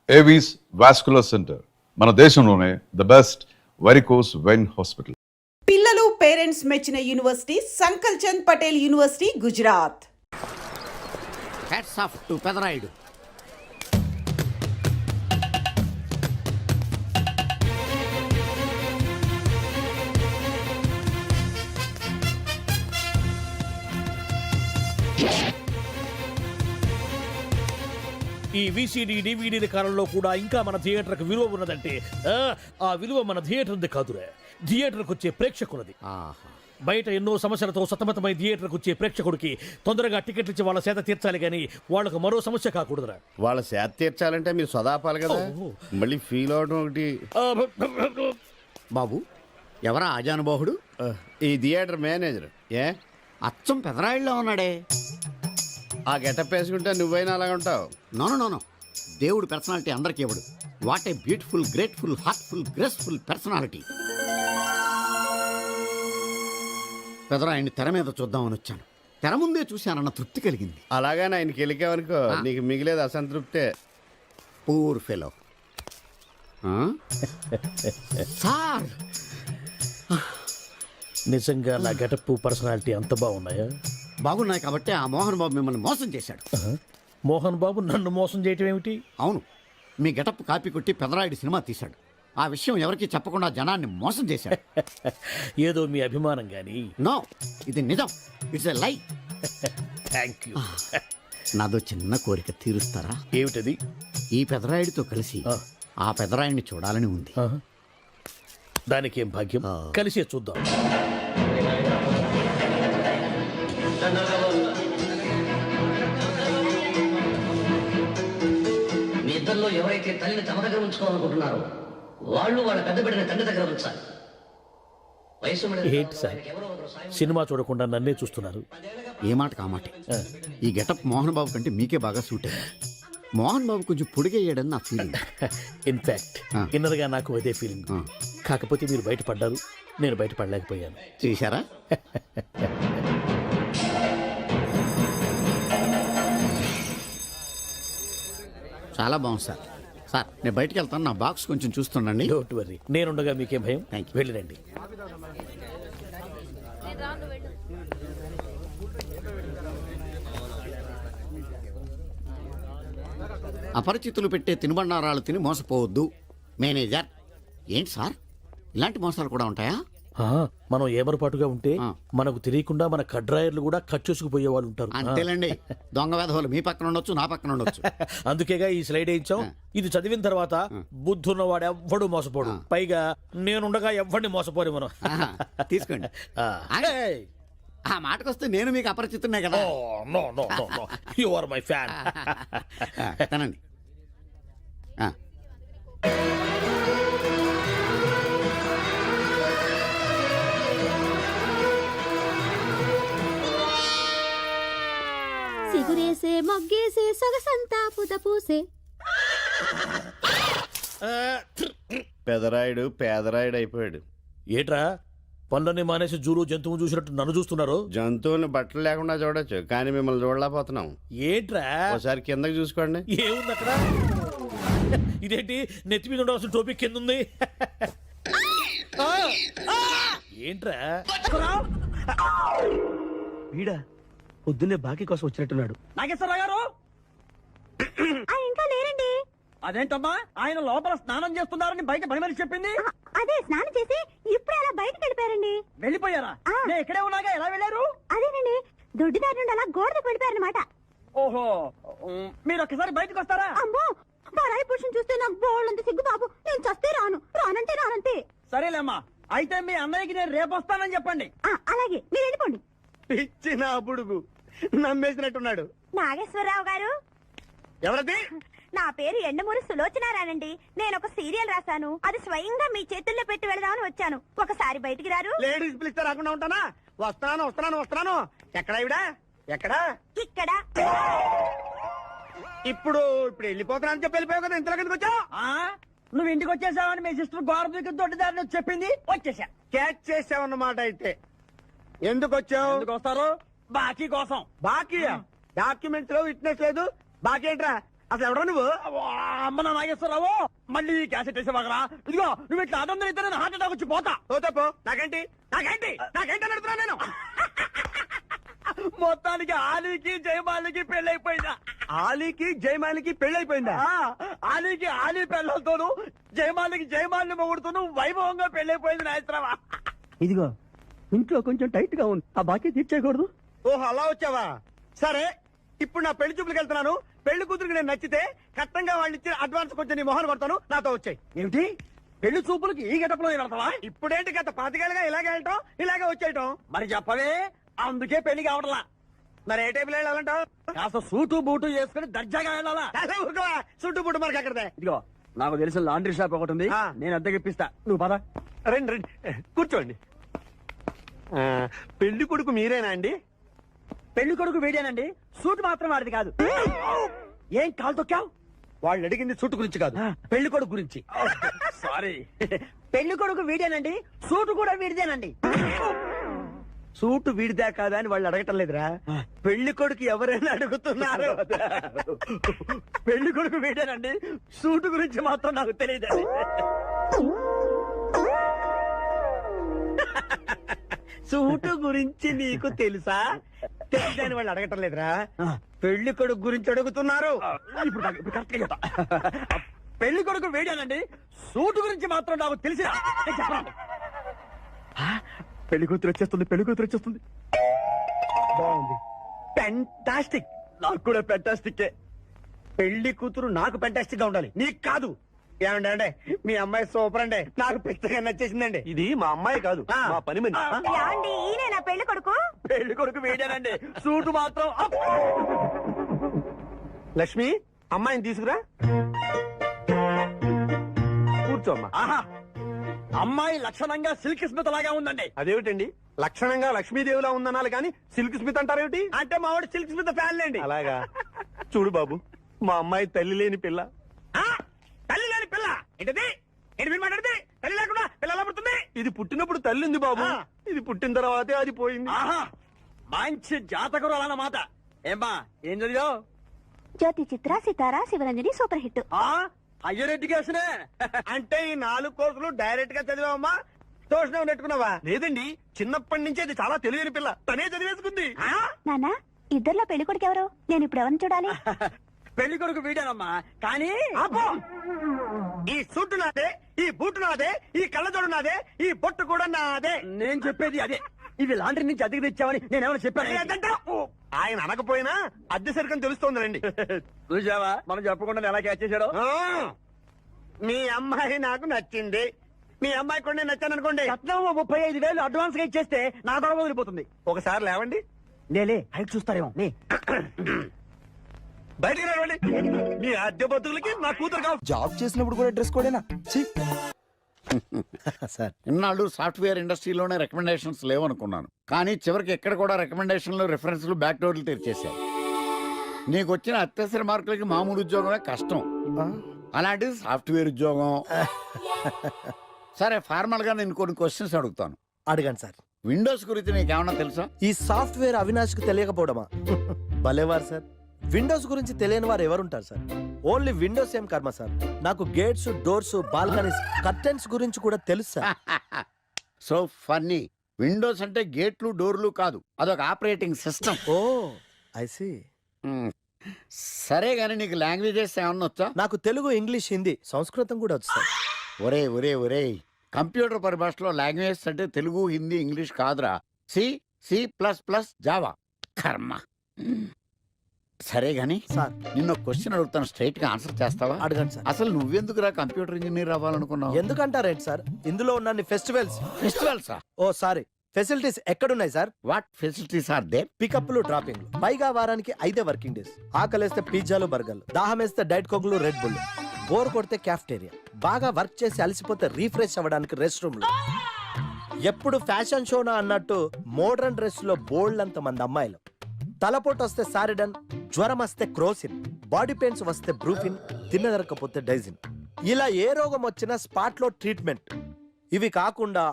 Avis vascular center మన దేశంలోనే the best varicose vein hospital. పిల్లలు పేరెంట్స్ మెచ్చిన university Sankalchand Patel university, Gujarat. Hats off to Pedarayudu. ఈ విసిడి డివిడీల కాలంలో కూడా ఇంకా మన థియేటర్కి విలువ ఉన్నదంటే ఆ విలువ మన థియేటర్ది కాదురా, థియేటర్కి వచ్చే ప్రేక్షకులది. బయట ఎన్నో సమస్యలతో సతమతమై థియేటర్కి వచ్చే ప్రేక్షకుడికి తొందరగా టికెట్లు ఇచ్చి వాళ్ళ సేత తీర్చాలి కానీ వాళ్ళకు మరో సమస్య కాకూడదురా. వాళ్ళ సేత తీర్చాలంటే మీరు సదాపాలి కదా, మళ్ళీ ఫీల్ అవడం ఒకటి. బాబు ఎవరా ఆజానుబాహుడు? ఈ థియేటర్ మేనేజర్. ఏ అచ్చం పెదరాయుడులో ఉన్నాడే. ఆ గెటప్ వేసుకుంటే నువ్వైనా అలాగ ఉంటావు. నో దేవుడు పర్సనాలిటీ అందరికీ ఇవ్వడు. What a beautiful, grateful, heartful, graceful personality. పెదరాయుడిని తెర మీద చూద్దామని వచ్చాను. తెర ముందే చూశానన్న తృప్తి కలిగింది. అలాగని ఆయనకి వెళ్ళికావనుకో నీకు మిగిలేదు అసంతృప్తే. Poor fellow. సార్ నిజంగా నా గెటప్ పర్సనాలిటీ అంత బాగున్నాయా? బాగున్నాయి కాబట్టి ఆ మోహన్ బాబు మిమ్మల్ని మోసం చేశాడు. మోహన్ బాబు నన్ను మోసం చేయటం ఏమిటి? అవును, మీ గెటప్ కాపీ కొట్టి పెదరాయుడు సినిమా తీశాడు. ఆ విషయం ఎవరికి చెప్పకుండా జనాన్ని మోసం చేశాడు. ఏదో మీ అభిమానం గాని. నో, ఇది నిజం. ఇట్స్ ఎ లై. Thank you. నాదో చిన్న కోరిక తీరుస్తారా? ఏమిటది? ఈ పెదరాయుడితో కలిసి ఆ పెదరాయుడిని చూడాలని ఉంది. దానికేం భాగ్యం, కలిసే చూద్దాం. మీ ఇద్దరిలో ఎవరైతే తల్లిని తమ దగ్గర ఉంచుకోవాలనుకుంటున్నారో వాళ్ళు వాళ్ళ పెద్ద బిడ్డని తండ్రి దగ్గర ఉంచాలి. ఏంటి సార్, సినిమా చూడకుండా నన్నే చూస్తున్నారు? ఏ మాట కామాటే. ఈ గెటప్ మోహన్ బాబు కంటే మీకే బాగా సూట్ అయ్యింది. మోహన్ బాబు కొంచెం పొడిగయ్యాడని నా ఫీలింగ్. ఇన్ఫాక్ట్ ఇన్నర్గా నాకు అదే ఫీలింగ్. కాకపోతే మీరు బయటపడ్డారు, నేను బయటపడలేకపోయాను. చూశారా? చాలా బాగుంది సార్. సార్ నేను బయటికి వెళ్తాను, నా బాక్స్ కొంచెం చూస్తుండండి. డోంట్ వరీ, నేనుండగా మీకేం భయం. Thank you. వెళ్ళిరండి. అపరిచితులు పెట్టే తినుబండారాలు తిని మోసపోవద్దు. మేనేజర్. ఏంటి సార్, ఇలాంటి మోసాలు కూడా ఉంటాయా? మనం ఏమరపాటుగా ఉంటే మనకు తెలియకుండా మన కడ్రాయర్లు కూడా కట్ చేసుకుపోయే వాళ్ళు ఉంటారు. అంతేలేండి, దొంగ వేధవులు మీ పక్కన ఉండొచ్చు, నా పక్కన ఉండొచ్చు. అందుకేగా ఈ స్లైడ్ వేయించాం. ఇది చదివిన తర్వాత బుద్ధున్నవాడు ఎవ్వడు మోసపోడు. పైగా నేనుండగా ఎవ్వడిని మోసపోరు మనం. తీసుకోండి. ఆ మాటకొస్తే నేను మీకు అపరిచితున్నే కదా. You are my fan. తనండి. సిగురేసే మొగ్గేసే సొగసంతా పుత పూసే. పెదరాయుడు పేదరాయుడు అయిపోయాడు. ఏట్రా పనులన్నీ మానేసి జూలు జంతువు చూసినట్టు నన్ను చూస్తున్నారు? జంతువుని బట్టలు లేకుండా చూడొచ్చు, కానీ మిమ్మల్ని చూడలేకపోతున్నాం. ఏట్రా ఒకసారి కిందకి చూసుకోండి. ఏముంది అక్కడ? ఇదేంటి నెత్తి మీద ఉండవలసిన టోపిక్ కింద ఉంది? ఏంట్రా? వీడా పొద్దున్నే బాకీ కోసం వచ్చినట్టున్నాడు. నాగేశ్వరరావు గారు ఇంకా లేరండి. అదేంటమ్మా, ఆయన లోపల స్నానం చేస్తున్నారని బయట పని మనిషి చెప్పింది. అదే స్నానం చేసి ఇప్పుడే అలా బయటకు వెళ్ళిపోయారండి. వెళ్ళిపోయారా? నేను ఇక్కడే ఉన్నాగా, ఎలా వెళ్ళారు? అదేనండి, దొడ్డిదారి నుండి అలా గోడకు వెళ్ళిపోయారనమాట. ఓహో, మీరు ఒక్కసారి బయటకు వస్తారా? అమ్మో, పరాయి పురుషుని చూస్తే నాకు బోళ్ళంత సిగ్గు బాబు. నేను చస్తే రాను, రానంటే రానంతే. సరేలేమ్మా, అయితే మీ అన్నయ్యకి నేను రేపు వస్తానని చెప్పండి. అలాగే, మీరు వెళ్ళిపోండి. ఇచ్చిన బుడుగు నమ్మేసినట్టున్నాడు. నాగేశ్వరరావు గారు. ఎవరది? నా పేరు ఎండమూరి సులోచనారానండి. నేను ఒక సీరియల్ రాశాను, అది స్వయంగా మీ చేతుల్లో పెట్టి వెళదామని వచ్చాను. ఒకసారి బయటికి రారు? లేడీస్ పిలిస్తే రాకుండా ఉంటానా? వస్తున్నాను. ఎక్కడా ఇవిడా? ఎక్కడా? ఇక్కడ. ఇప్పుడు వెళ్ళిపోతున్నాను చెప్పి వెళ్ళిపోయావు కదా, ఇంతలో కిందకి వచ్చావు. నువ్వు ఇంటికి వచ్చేసావని మీ సిస్టర్ గోడ దగ్గర దొడ్డిదారిని చెప్పింది, వచ్చేసా. క్యాచ్ చేసావన్నమాట. అయితే ఎందుకు వచ్చావు? ఎందుకు వస్తారు? బాకీ కోసం. బాకీ? డాక్యుమెంట్స్ లో విట్నెస్ లేదు, బాకీ ఏంట్రా? అసలు ఎవడో నువ్వు అమ్మ నా నాగేశ్వరరావు మళ్ళీ క్యాసెట్ వేసేవాగరా ఇదిగో నువ్వు ఇట్లా అదొందరు ఇద్దరు హార్ట్ అటాక్ వచ్చి పోతా పోతాపో నాకేంటి నాకేంటి నాకేంటి అని అడుగుతున్నా నేను మొత్తానికి ఆలీకి జయమాలికి పెళ్ళైపోయిందా ఆలీకి జయమాలికి పెళ్ళైపోయిందా ఆలీకి ఆలీ పెళ్ళతోను జయమాలికి జయమాలిని మొగుడుతూను వైభవంగా పెళ్ళైపోయింది నాయత్రవా ఇదిగో ఇంట్లో కొంచెం టైట్ గా ఉంది ఆ బాకీ తీర్చేయకూడదు ఓహో అలా వచ్చావా సరే ఇప్పుడు నా పెళ్లి చూపులకు వెళ్తున్నాను పెళ్లి కూతురికి నేను నచ్చితే కట్టంగా వాళ్ళు ఇచ్చిన అడ్వాన్స్ కొంచెం నీ మొహన్ కొడతాను నాతో వచ్చాయి ఏమిటి పెళ్లి చూపులకి ఈ గెటప్లో వెళ్తావా ఇప్పుడేంటి గత పాతికేళ్ళగా ఇలాగే వెళ్ళటం ఇలాగే వచ్చేయటం మరి చెప్పవే అందుకే పెళ్లి కావట్లా మరి ఏ టైపులో వెళ్ళాలంటావు కాస్త సూటు బూటు వేసుకుని దర్జాగా వెళ్ళాలా సూటు బూటు మనకి ఎక్కడదే ఇదిగో నాకు తెలిసిన లాండ్రీ షాప్ ఒకటి ఉంది నేను అద్దెకి ఇప్పిస్తా నువ్వు పద రండి రండి కూర్చోండి పెళ్లి కొడుకు మీరేనా అండి పెళ్లి కొడుకు వీడేనండి సూట్ మాత్రం వాడిది కాదు ఏం కాలు తొక్కావు వాళ్ళు అడిగింది సూట్ గురించి కాదు పెళ్లి కొడుకు గురించి సారీ పెళ్లి కొడుకు వీడేనండి సూట్ కూడా వీడిదేనండి సూటు వీడిదా కాదా అని వాళ్ళు అడగటం లేదురా పెళ్లి కొడుకు ఎవరైనా అడుగుతున్నారు పెళ్లి కొడుకు వీడేనండి సూటు గురించి మాత్రం నాకు తెలియదు సూటు గురించి నీకు తెలుసా తెలియదని వాళ్ళు అడగటం లేదురా పెళ్లి కొడుకు గురించి అడుగుతున్నారు ఇప్పుడు కరెక్ట్ గా చెప్తా పెళ్లి కొడుకు వేడానండి సూటు గురించి మాత్రం నాకు తెలిసి పెళ్లి కూతురు వచ్చేస్తుంది పెళ్లి కూతురు వచ్చేస్తుంది బాగుంది పెంటాస్టిక్ నాకు కూడా పెంటాస్టిక్ పెళ్లి కూతురు నాకు పెంటాస్టిక్ గా ఉండాలి నీకు కాదు ఏమండి అంటే మీ అమ్మాయి సూపర్ అండి నాకు పెద్దగా నచ్చేసిందండి ఇది మా అమ్మాయి కాదు మా పని మని ఏమండి ఈయన నా పెళ్లి కొడుకు పెళ్లి కొడుకు వేడానండి సూటు మాత్రం అప్. లక్ష్మి అమ్మాయిని తీసుకురా కూర్చోమ్మా ఆహా అమ్మాయి లక్షణంగా సిల్క్ స్మిత్ లాగా ఉందండి అదేమిటండి లక్షణంగా లక్ష్మీదేవిలా ఉందనాలి కానీ సిల్క్ స్మిత్ అంటారేమిటి అంటే మా వాడు సిల్క్ స్మిత్ ఫ్యాన్ లేండి అలాగా చూడు బాబు మా అమ్మాయి తల్లి లేని పిల్ల తల్లి లేని పిల్ల ఏంటది ఏంటి మీరు మాట్లాడితే తల్లి లేకుండా పిల్ల ఎలా పుడుతుంది ఇది పుట్టినప్పుడు తల్లి ఉంది బాబు ఇది పుట్టిన తర్వాతే అది పోయింది మంచి జాతకులు అన్నమాట ఏమ్మా ఏం చదివావు జ్యోతి చిత్ర సితారా శివరంజని సూపర్ హిట్ హయ్యర్ ఎడ్యుకేషనే అంటే ఈ 4 కోర్సులు డైరెక్ట్ గా చదివావమ్మా ట్యూషన్ నెట్టుకున్నావా లేదండి చిన్నప్పటి నుంచి అది చాలా తెలియని పిల్ల తనే చదివేసుకుంది నానా ఇద్దర్లో పెళ్లి కొడుకు ఎవరు నేను ఇప్పుడు ఎవరిని చూడాలి పెళ్లి కొడుకు వీడానమ్మా కానీ ఈ సూటు నాదే ఈ బూటు నాదే ఈ కళ్ళజోడు నాదే ఈ బొట్టు కూడా నాదే నేను చెప్పేది అదే ఇవి లాండ్రీ నుంచి అద్దెకి తెచ్చావని నేనేమైనా చెప్పాను ఆయన అనకపోయినా అద్దె సరికని తెలుస్తోందండి చూసావా మనం చెప్పకుండా ఎలా క్యాచ్ చేశాడు మీ అమ్మాయి నాకు నచ్చింది మీ అమ్మాయి కూడా నేను నచ్చాను అనుకోండి 35,000 అడ్వాన్స్ గా ఇచ్చేస్తే నా గొడవ వదిలిపోతుంది ఒకసారి లేవండి నేలే హైట్ చూస్తారేమో బయటికి రావండి మీ అద్దె బతుకులకి నా కూతురు కావాలి జాబ్ చేసినప్పుడు కూడా డ్రెస్ కోడేనా సార్ ఇన్నాళ్ళు సాఫ్ట్వేర్ ఇండస్ట్రీలోనే రికమెండేషన్స్ లేవనుకున్నాను కానీ చివరికి ఎక్కడ కూడా రికమెండేషన్లు రిఫరెన్స్లు బ్యాక్ డోర్లు తెరిచేశారు నీకు వచ్చిన అత్యవసర మార్కులకి మామూలు ఉద్యోగమే కష్టం అలాంటిది సాఫ్ట్వేర్ ఉద్యోగం సరే ఫార్మల్ గా నేను కొన్ని క్వశ్చన్స్ అడుగుతాను అడగండి సార్ విండోస్ గురించి నీకేమన్నా తెలుసా ఈ సాఫ్ట్వేర్ అవినాష్ కు తెలియకపోవడమా భలేవారు సార్ విండోస్ గురించి తెలియని వారు ఎవరుంటారు సార్ ఓన్లీ విండోస్ ఏం కర్మ సార్ నాకు గేట్స్ డోర్స్ బాల్కనీస్ కర్టెన్స్ గురించి కూడా తెలుసు సార్ సో ఫన్నీ విండోస్ అంటే గేట్లు డోర్లు కాదు అదొక operating system oh I see సరే గానీ నీకు లాంగ్వేజెస్ ఏమన్నా వచ్చా నాకు తెలుగు ఇంగ్లీష్ హిందీ సంస్కృతం కూడా వచ్చు సార్ ఒరే ఒరే ఒరే కంప్యూటర్ పరిభాషలో లాంగ్వేజ్ అంటే తెలుగు హిందీ ఇంగ్లీష్ కాదురా C C plus plus Java కర్మ సరే గాని సార్ నిన్న క్వశ్చన్ అడుగుతాను స్ట్రైట్ గా ఆన్సర్ చేస్తావా అడగండి సార్ అసలు నువ్వెందుకురా కంప్యూటర్ ఇంజనీర్ అవ్వాలనుకున్నావు ఎందుకంటారేంటి సార్ ఇందులో ఉన్న ఫెస్టివల్స్ ఫెస్టివల్సా ఓ సారీ ఫెసిలిటీస్ ఎక్కడున్నాయి sir what facilities are they పికప్లు డ్రాపింగ్లు పైగా వారానికి 5 వర్కింగ్ డేస్ ఆకలేస్తే పిజ్జాలు బర్గర్లు దాహం వేస్తే డైట్ కోక్లు రెడ్ బుల్ బోర్ కొడితే క్యాఫ్టేరియా బాగా వర్క్ చేసి అలసిపోతే రీఫ్రెష్ అవ్వడానికి రెస్ట్ రూమ్లు ఎప్పుడు ఫ్యాషన్ షోనా అన్నట్టు మోడర్న్ డ్రెస్ లో బోల్డ్ అంత మంది అమ్మాయిలు తలపోటు వస్తే సారిడన్ జ్వరం వస్తే క్రోసిన్ బాడీ పెయిన్స్ వస్తే బ్రూఫిన్ తిన్నదరకపోతే డైజిన్ ఇలా ఏ రోగం వచ్చినా స్పాట్ లో ట్రీట్మెంట్ ఇవి కాకుండా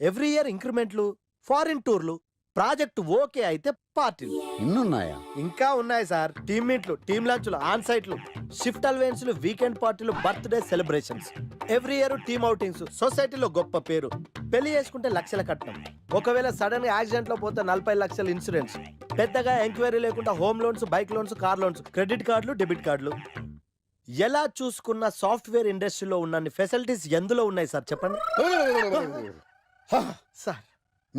ఎవ్రీ ఇయర్ ఇంక్రిమెంట్లు ఫారిన్ టూర్లు ప్రాజెక్ట్ ఓకే అయితే పార్టీలు. ఇన్నున్నాయా? ఇంకా ఉన్నాయి సార్. టీమ్ మీట్లు, టీమ్ లంచ్లు, ఆన్ సైట్లు, షిఫ్ట్ అలవెన్స్లు, వీకెండ్ పార్టీలు, birthday celebrations, every year team outings, సొసైటీలో గొప్ప పేరు, పెళ్లి చేసుకుంటే లక్షల కట్నం, ఒకవేళ సడన్ గా యాక్సిడెంట్ లో పోతే 40 లక్షల ఇన్సూరెన్స్, పెద్దగా ఎంక్వైరీ లేకుండా home loans, bike loans, car loans, credit కార్డులు, డెబిట్ కార్డులు. ఎలా చూసుకున్న సాఫ్ట్వేర్ ఇండస్ట్రీలో ఉన్న ఫెసిలిటీస్ ఎందులో ఉన్నాయి సార్ చెప్పండి సార్.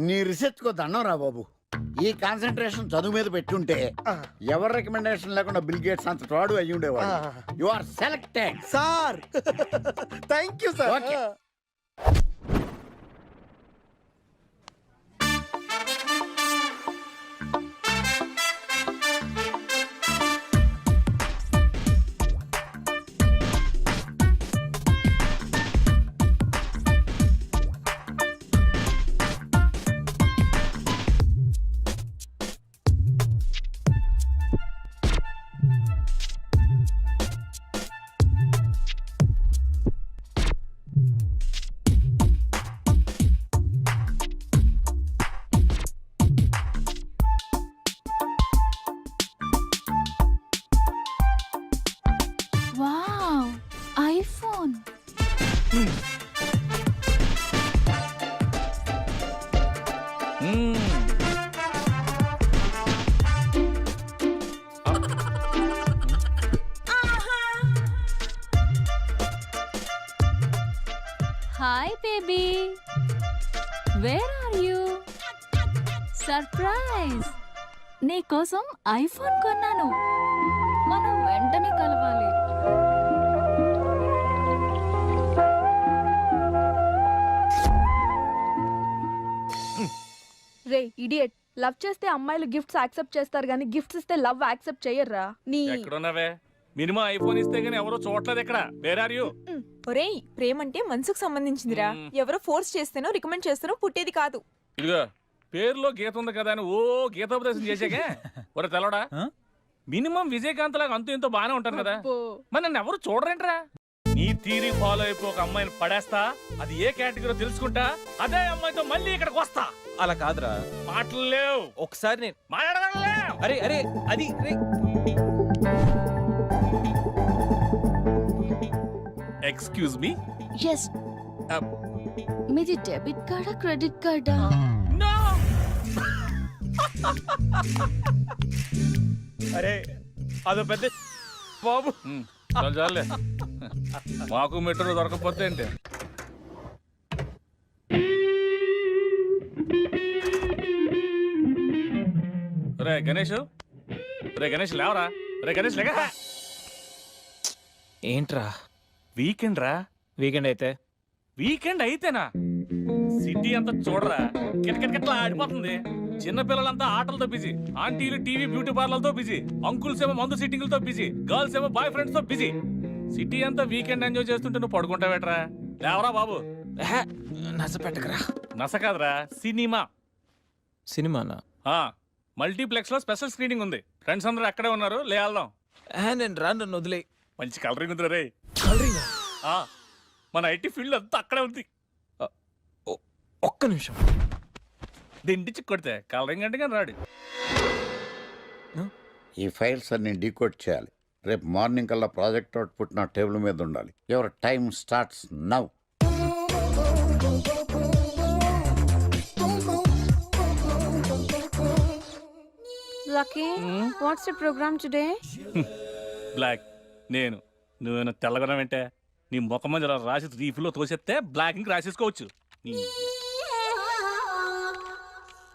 నీ రీసెర్చ్ కో దండం రా బాబు. ఈ కాన్సన్ట్రేషన్ చదువు మీద పెట్టుంటే ఎవరి రికమెండేషన్ లేకుండా బిల్ గేట్స్ అంత ఫ్రాడ్ అయ్యి ఉండేవాడు. You are selected sir. Thank you sir. Okay. Wow, iPhone. Hi baby, where are you? Surprise, నీకోసం ఐఫోన్ కొన్నాను. మనం వెంటనే కలవాలి. రే ఇడియట్, లవ్ చేస్తే అమ్మాయిలు గిఫ్ట్స్ యాక్సెప్ట్ చేస్తారు కానీ గిఫ్ట్స్ ఇస్తే లవ్ యాక్సెప్ట్ చెయ్యర్రా. నీ ఎక్కడున్నావే? మినిమం ఐఫోన్ ఇస్తే గానీ ఎవరో చూడలేదు ఇక్కడ. Where are you? ఒరేయ్, ప్రేమ అంటే మనసుకు సంబంధించిందిరా. ఎవరో ఫోర్స్ చేస్తేనో రికమెండ్ చేస్తేనో పుట్టేది కాదు. ఇదిగో పేరులో గీత ఉంది కదా అని ఓ గీతోపదేశం చేసాకే ఒరే తెలవడా, మినిమం విజయకాంత్ లాగా అంతూ ఇంతో బానే ఉంటాను కదా, మరి నన్ను ఎవరు చూడరేంట్రా? నీ తీరి ఫాలో అయిపో ఒక అమ్మాయిని పడేస్తా, అది ఏ కేటగిరీ తెలుసుకుంటా, అదే అమ్మాయితో మళ్ళీ ఇక్కడికి వస్తా. అలా కాదురా, మాటలు లేవు. ఒకసారి నేను మాట్లాడడం లేవు. అరే అరే అది ఎక్స్క్యూజ్ మీ. ఎస్, మీది డెబిట్ కార్డా క్రెడిట్ కార్డా? నో. అరే అదో పెద్ద బాబు. చాలే, మాకు మెట్రో దొరకపోతే ఏంటి? రే గణేష్, రే గణేష్ లేవరా, రే గణేష్ లేక. ఏంట్రా వీకెండ్ రా. వీకెండ్ అయితే? వీకెండ్ అయితేనా? సిటీ అంతా చూడరా, కిటకిటకిట్లా ఆడిపోతుంది. చిన్న పిల్లలంతా ఆటలతో బిజీ, ఆంటీలు టీవీ బ్యూటీ పార్లర్తో బిజీ, అంకుల్స్ ఏమో మందు సిట్టింగ్లతో బిజీ, గర్ల్స్ ఏమో బాయ్ ఫ్రెండ్స్ తో బిజీ. సిటీ అంతా వీకెండ్ ఎంజాయ్ చేస్తుంటే నువ్వు పడుకుంటావేట్రా? లేవరా బాబు. నస పెట్టకరా. నస కాదురా, సినిమా. సినిమానా? మల్టీప్లెక్స్ లో స్పెషల్ స్క్రీనింగ్ ఉంది. ఫ్రెండ్స్ అందరూ అక్కడే ఉన్నారు, లే వెళ్దాం. నేను రాను, నన్ను వదిలే. మంచి కలరింగ్ ఉంది రే. కలరింగ్? మన ఐటీ ఫీల్డ్ అంతా అక్కడే ఉంది. ఒక్క నిమిషం. దిండిచి కొడితే కలరింగ్ అంటే కానీ రాడు. ఈ ఫైల్స్ అన్ని డీకోడ్ చేయాలి. రేపు మార్నింగ్ కల్లా ప్రాజెక్ట్ అవుట్పుట్ నా టేబుల్ మీద ఉండాలి. Your time starts now. Lucky, what's the programme today? Black. నేను నువ్వేనా తెల్లగొన వెంటే నీ ముఖం మీద ఇలా రాసి రీఫ్లో తోసేస్తే బ్లాక్ ఇంక రాసేసుకోవచ్చు.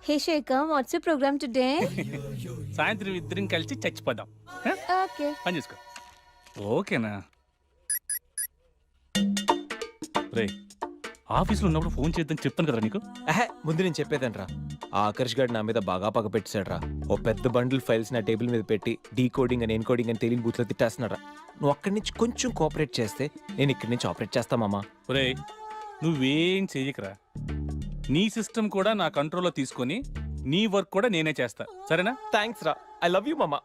Hey Shekhar, what's the programme today? సాయంత్రం ఇద్దరం కలిసి చచ్చిపోదాం. ఓకే, పని చేసుకో. ఓకేనా? రే, ఆఫీస్లో ఉన్నప్పుడు ఫోన్ చేద్దని చెప్తాను కదరా నీకు. ముందు నేను చెప్పేదనరా, ఆ ఆకర్ష్ గారు నా మీద బాగా పగ పెట్టాడురా. ఓ పెద్ద బండిల్ ఫైల్స్ నా టేబుల్ మీద పెట్టి డీకోడింగ్ అని ఎన్కోడింగ్ అని తెలియని బూత్లో తిట్టేస్తున్నారా. నువ్వు అక్కడి నుంచి కొంచెం కోఆపరేట్ చేస్తే నేను ఇక్కడి నుంచి ఆపరేట్ చేస్తా మామా. రే, నువ్వేం చెయ్యకరా. నీ సిస్టమ్ కూడా నా కంట్రోల్లో తీసుకొని నీ వర్క్ కూడా నేనే చేస్తా, సరేనా? థ్యాంక్స్ రా, ఐ లవ్ యూ మామా.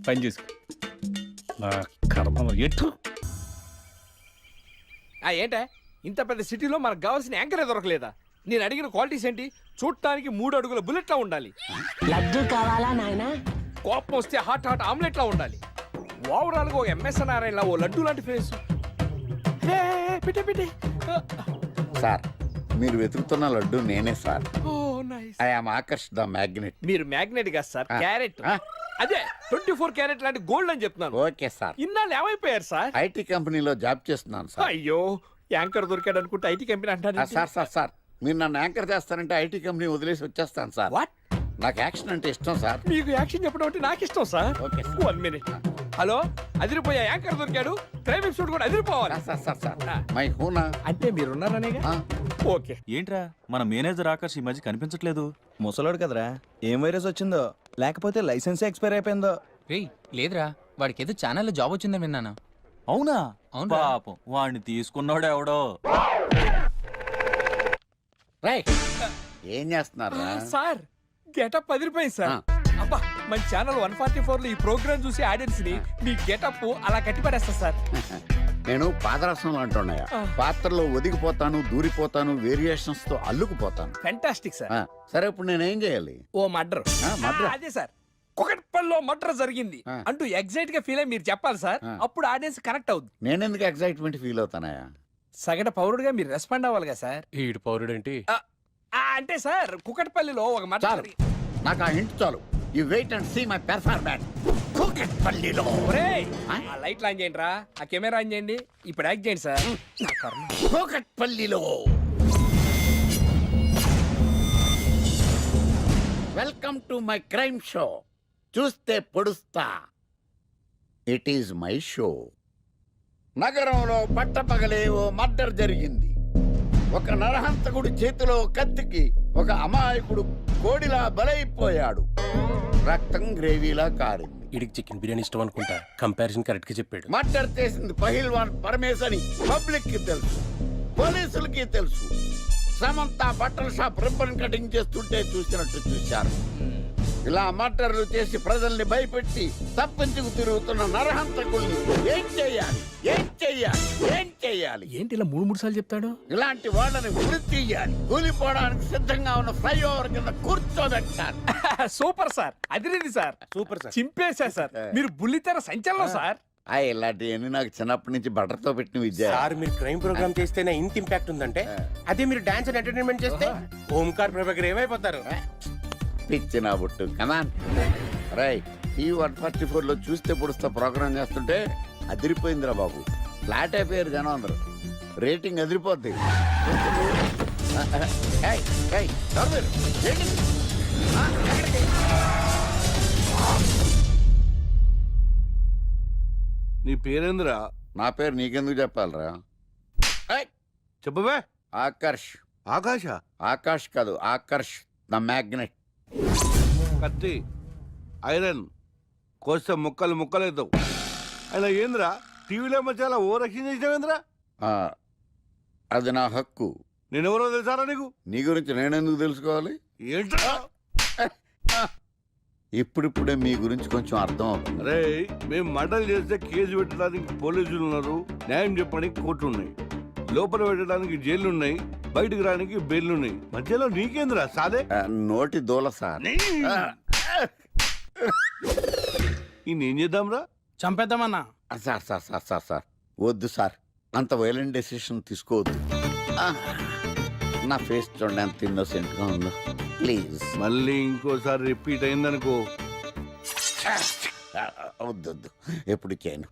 పని చేసుకో. నా కర్మ ఎటు. ఏంటే ఇంత పెద్ద సిటీలో మనకు కావాల్సిన యాంకరే దొరకలేదా? నేను అడిగిన క్వాలిటీస్ ఏంటి? చూడటానికి 3 అడుగుల బుల్లెట్ లా ఉండాలి, లడ్డు కావాలా నాయనా? కోపం వస్తే హాట్ హాట్ ఆమ్లెట్ లా ఉండాలి, ఓవరాల్ గా ఓ ఎంఎస్ నారాయణ లా ఓ లడ్డు లాంటి ఫేస్. పెట్టే సార్ మీరు వెతుకుతున్న లడ్డు నేనే sir. Oh nice. I am Akarsh the magnet. మీరు మ్యాగ్నెట్ గా సార్, క్యారెట్. అదే 24 క్యారెట్ లాంటి గోల్డ్ అని చెప్తున్నాను. Okay sir. ఇన్నాళ్ళు ఏమైపోయారు సార్? ఐటీ కంపెనీలో జాబ్ చేస్తున్నాను సార్. అయ్యో, యాంకర్ దొరికాడు అనుకుంటే ఐటీ కంపెనీ అంటారు. సార్ మీరు నన్ను యాంకర్ చేస్తారంటే ఐటీ కంపెనీ వదిలేసి వచ్చేస్తాను సార్. వాట్? నాకు యాక్షన్ అంటే ఇష్టం సార్. మీకు యాక్షన్ చెప్పడం అంటే నాకు ఇష్టం sir. Okay sir. 1 minute. Hello, అదిరిపోయా యాంకర్ దొరికాడు, క్రైమ్ ఎపిసోడ్ కూడా అదిరిపోవాలి. Sir my హూనా. అంటే మీరున్నారనేగా. ఓకే. ఏంట్రా మన మేనేజర్ ఆకర్ష్ ఈ మధ్య కనిపించట్లేదు. ముసలోడు కదరా, ఏం వైరస్ వచ్చిందో లేకపోతే లైసెన్స్ ఎక్స్పైర్ అయిపోయిందో. రేయ్ లేదురా, వాడికి ఏదో ఛానల్లో జాబ్ వచ్చిందని విన్నాను. అవునా? అవునురా. పాపం వాడిని తీసుకున్నాడు ఎవడో. రైట్. ఏం చేస్తున్నారు? సార్ గెటప్ అదిరిపోయింది సార్. అబ్బా, మన ఛానల్ 144 లో ఈ ప్రోగ్రామ్ చూసి ఆడియన్స్ ని మీ గెటప్ అలా కట్టిపడేస్తా సార్. నేను పాదరసం అంటున్నాయా, పాత్రలో ఒదిగిపోతాను, దూరిపోతాను, వేరియేషన్స్ తో అల్లుకుపోతాను. Fantastic sir. సరే ఇప్పుడు నేనేం చేయాలి? ఓ మర్డర్. murder? అదే సార్, కుకట్పల్లిలో మర్డర్ జరిగింది అంటూ ఎగ్జైట్ గా ఫీల్ అయ్యి మీరు చెప్పాలి సార్. అప్పుడు ఆడియన్స్ కనెక్ట్ అవుద్ది. నేనెందుకు ఎక్సైట్మెంట్ ఫీల్ అవుతానయా? సగటు పౌరుడుగా మీరు రెస్పాండ్ అవ్వాలి కదా సార్. ఈడు పౌరుడేంటి? అంటే సార్ కుకట్పల్లిలో ఒక మర్డర్ చాలు, నాకు ఆ హింట్ చాలు. You wait and see my performance. కూకట్పల్లిలో. ఒరేయ్, ఆ లైట్ ఆన్ చేయండి రా, ఆ కెమెరా ఆన్ చేయండి, ఇప్పుడు యాక్ట్ చేయండి సార్. కూకట్పల్లిలో. Welcome to my crime show. చూస్తే పొడుస్తా. It is my show. నగరంలో పట్టపగలే ఓ మర్డర్ జరిగింది. ఒక నరహంతకుడి చేతిలో కత్తికి ఒక అమాయకుడు కోడిలా బలైపోయాడు. రక్తం గ్రేవీలా కారింది. ఇడికి చికెన్ బిర్యానీ ఇష్టం అనుకుంటా, కంపారిజన్ కరెక్ట్ గా చెప్పాడు. మర్డర్ చేసింది పహిల్వాన్ పరమేశ్ అని పబ్లిక్ కి తెలుసు, పోలీసులకి తెలుసు. సమంత బట్టల షాప్ రిబ్బన్ కటింగ్ చేస్తుంటే చూసినట్టు చూశారు. ఇలా మర్డర్లు చేసి ప్రజల్ని భయపెట్టి తప్పించుకు తిరుగుతున్న నరహంతకుల్ని ఏం చెయ్యాలి, ఏం చెయ్యాలి, ఏం చెయ్యాలి? ఏంటి ఇలా 3 సార్లు చెప్తాడు? ఇలాంటి వాళ్ళని ఉరి తీయాలి. కూలిపోవడానికి సిద్ధంగా ఉన్న ఫ్లైఓవర్ కింద కూర్చోబెట్టాలి. సూపర్ సార్, అదిరింది సార్. Super sir. చింపేశా సార్, మీరు బుల్లితెర సంచలనం సార్. ఇలాంటివన్నీ నాకు చిన్నప్పటి నుంచి బట్టర్తో పెట్టిన విద్య. సార్ మీరు క్రైమ్ ప్రోగ్రామ్ చేస్తేనే ఇంత ఇంపాక్ట్ ఉందంటే, అదే మీరు డాన్స్ అండ్ ఎంటర్టైన్మెంట్ చేస్తే ఓంకార్ ప్రభాకర్ ఏమైపోతారు? పిచ్చి నా బుట్టు కమాన్. రై, ఈ 144 లో చూస్తే పొడుస్తా ప్రోగ్రామ్ చేస్తుంటే అదిరిపోయిందిరా బాబు. ఫ్లాట్ అయిపోయారు జనం అందరూ. రేటింగ్ అదిరిపోద్ది. నీ పేరేంద్రా? నా పేరు నీకెందుకు చెప్పాలరా? చెప్పవే. ఆకర్ష్. ఆకాశ? ఆకాష్ కాదు, ఆకర్ష్ ద మ్యాగ్నెట్. కత్తి, ఐరన్ కోస్తే ముక్కలు ముక్కలేద్దావు. అయినా ఏంద్రా టీవీలో మధ్య ఓ రక్షణ చేసినావేంద్రా? అది నా హక్కు. నేనెవరో తెలుసారా నీకు? నీ గురించి నేనెందుకు తెలుసుకోవాలి? ఏంట్రా? ఇప్పుడిప్పుడే మీ గురించి కొంచెం అర్థం అవుతుంది. అరే, మేము మర్డర్ చేస్తే కేసు పెట్టడానికి పోలీసులు ఉన్నారు, న్యాయం చెప్పడానికి కోర్టు ఉన్నాయి, లోపల పెట్టడానికి జైలు ఉన్నాయి, బయటకు రానికి బెయిల్ ఉన్నాయి. మధ్యలో నీకేంద్రా సాదే? నోటి దూల సార్. ఏం చేద్దాంరా? చంపేద్దామన్నా. Sir sir sir sir sir వద్దు సార్, అంత వైలెంట్ డెసిషన్ తీసుకోవద్దు. నా ఫేస్ చూడండి ఎంత ఇన్నోసెంట్గా ఉందో. ప్లీజ్. మళ్ళీ ఇంకోసారి రిపీట్ అయిందనుకో. వద్దొద్దు, ఎప్పటికేను.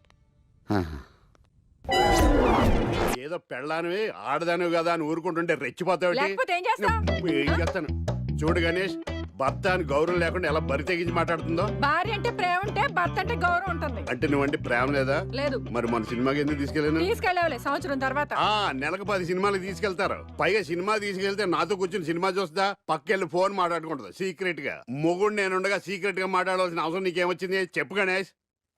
ఏదో పెళ్ళానివి ఆడదానివి కదా అని ఊరుకుంటుంటే రెచ్చిపోతావు. ఏం చేస్తాను చూడు గణేష్, భర్త అని గౌరవం లేకుండా ఎలా బరి తెగించి మాట్లాడుతుందో. భార్య అంటే ప్రేమ ఉంటే భర్త అంటే గౌరవం ఉంటుంది. అంటే నువ్వంటే ప్రేమ లేదా? లేదు. మరి మన సినిమాకి ఎందుకు తీసుకెళ్ళాను? తీసుకెళ్ళవలే సంవత్సరం తర్వాత. నెలకు 10 సినిమాలకు తీసుకెళ్తారు. పైగా సినిమా తీసుకెళ్తే నాతో కూర్చుని సినిమా చూస్తా, పక్కెళ్ళి ఫోన్ మాట్లాడుకుంటుంది సీక్రెట్ గా. మొగుడు నేనుండగా సీక్రెట్ గా మాట్లాడాల్సిన అవసరం నీకేమొచ్చింది చెప్పు గణేష్.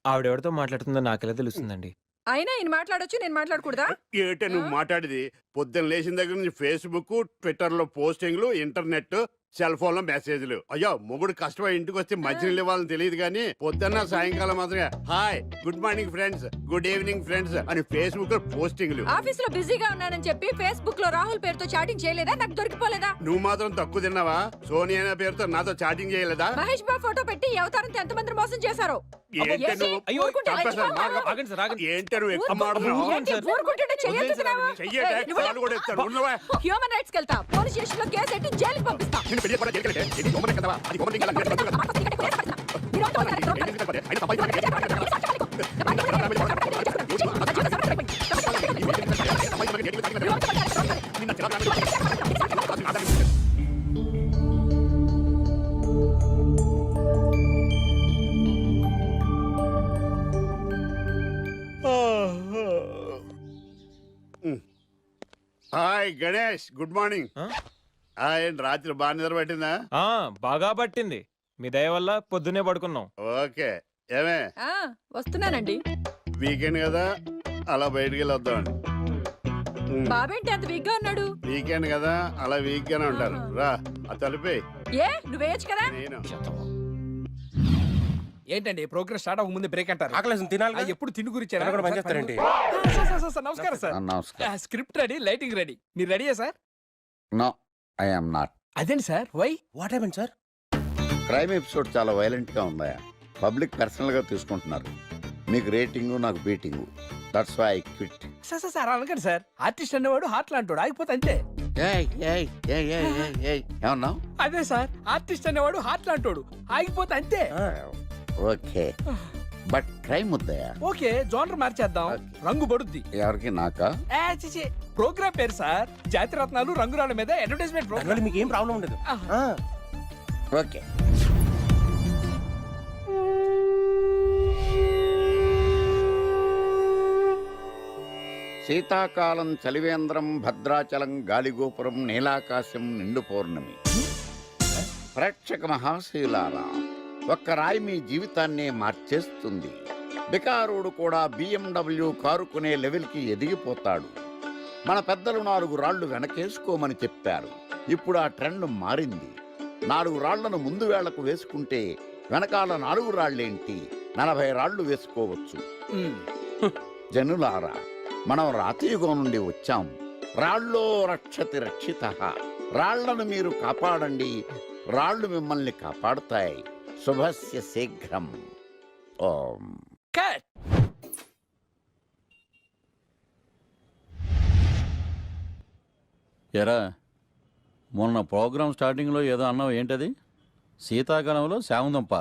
ఆవిడెవరితో మాట్లాడుతుందో నాకెలా తెలుస్తుందండి? అయినా ఈయన మాట్లాడొచ్చు, నేను మాట్లాడకూడదా? ఏటే నువ్వు మాట్లాడేది? పొద్దున్న లేచిన దగ్గర నుంచి ఫేస్బుక్, ట్విట్టర్ లో పోస్టింగ్లు, ఇంటర్నెట్, సెల్ ఫోన్ లో మెసేజ్లు. అయ్యో మొగుడు కష్టమై ఇంటికి వస్తే మంచినీళ్ళు ఇవ్వాలని తెలియదు కానీ పొద్దున్న సాయంకాలం మాత్రమే hi good morning friends, good evening friends అని ఫేస్బుక్ లో పోస్టింగ్లు. ఆఫీస్ లో బిజీగా ఉన్నానని చెప్పి ఫేస్బుక్ లో రాహుల్ పేరుతో చాటింగ్ చేయలేదా? నాకు దొరికిపోలేదా? నువ్వు మాత్రం తక్కువ తిన్నావా? సోనియా అనే పేరుతో నాతో చాటింగ్ చేయలేదా? మహేష్ బాబు ఫోటో పెట్టి అవతారంతో ఎంతమంది మోసం చేశారు? ఏంటి నువ్వు? అయ్యో, చంపేస్తాను. ఆగండి సార్, ఆగండి. ఏంటి నువ్వు ఎక్కువ మాట్లాడుతున్నావు? చెయ్యటే కాలు కూడా ఎత్తాను. ఉన్నవా? హ్యూమన్ రైట్స్ కెళ్తా, పోలీస్ స్టేషన్ లో కేసు ఎట్టి జైలుకి పంపిస్తా. నిన్ను పెళ్లి చేసుకోవడం జైలుకెళ్ళే. ఇది హోంవర్క్ కదవా? అది హోంవర్క్ ఇంకా లేదు. Hi Ganesh, good morning. ఏంటి రాత్రి బాగా నిద్ర పట్టిందా? బాగా పట్టింది. మీ దయ వల్ల పొద్దున్నే పడుకున్నాం. ఓకే. ఏమే వస్తున్నానండి. వీకెండ్ కదా అలా బయటికి వెళ్ళి వద్దామండి. బాబేంటి అంత వీక్ గా ఉన్నాడు? వీకెండ్ కదా అలా వీక్ గానే ఉంటారు. రా ఆ తలిపే. ఏ నువ్వేయచ్చు కదా? నేను ఏంటండి ప్రోగ్రెస్ స్టార్ట్ అవ్వక ముందే బ్రేక్ అంటారు? ఆకలేసం తినాలి. ఎప్పుడు తిని గురించి పనిచేస్తారండి. నమస్కారం సార్. నమస్కారం. Script ready, lighting ready. మీరు రెడీయా sir? No, I am not. అదేంటి sir, why? What happen sir? Crime episode చాలా వైలెంట్ గా ఉందా? పబ్లిక్ పర్సనల్ గా తీసుకుంటున్నారు. మీకు రేటింగ్, నాకు beating. That's why I quit. Sir అనకండి సార్. ఆర్టిస్ట్ అనేవాడు హార్ట్ లాంటాడు, ఆగిపోతే అంతే. ఏమన్నావు? అదే సార్, ఆర్టిస్ట్ అనేవాడు హార్ట్ లాంటాడు, ఆగిపోతే అంతే. ఓకే, బట్ క్రైమ్ వద్దయా? ఓకే, జోనర్ మార్చేద్దాం. రంగు పడుద్ది. ఎవరికి? నాకా? ప్రోగ్రామ్ పేరు సార్ జాతి రత్నాలు రంగురాళ్ళ మీద అడ్వర్టైజ్మెంట్ ప్రోగ్రామ్. మీకు ఏం ప్రాబ్లం ఉండదు. ఓకే. శీతాకాలం చలివేంద్రం, భద్రాచలం గాలిగోపురం, నీలాకాశం, నిండు పౌర్ణమి. ప్రేక్షక మహాశీలారా, ఒక్క రాయి మీ జీవితాన్నే మార్చేస్తుంది. బికారోడు కూడా BMW కారు కొనే లెవెల్కి ఎదిగిపోతాడు. మన పెద్దలు 4 రాళ్లు వెనకేసుకోమని చెప్పారు. ఇప్పుడు ఆ ట్రెండ్ మారింది. 4 రాళ్లను ముందు వేళ్లకు వేసుకుంటే వెనకాల 4 రాళ్లేంటి 40 రాళ్లు వేసుకోవచ్చు. జనులారా, మనం రాతియుగం నుండి వచ్చాం. రాళ్ళో రక్షతి రక్షితః. రాళ్లను మీరు కాపాడండి, రాళ్లు మిమ్మల్ని కాపాడుతాయి. శుభస్య శీఘ్రం. ఓం. కట్. ఎరా, మొన్న ప్రోగ్రామ్ స్టార్టింగ్లో ఏదో అన్నావు, ఏంటది? శీతాకాలంలో శామందంప.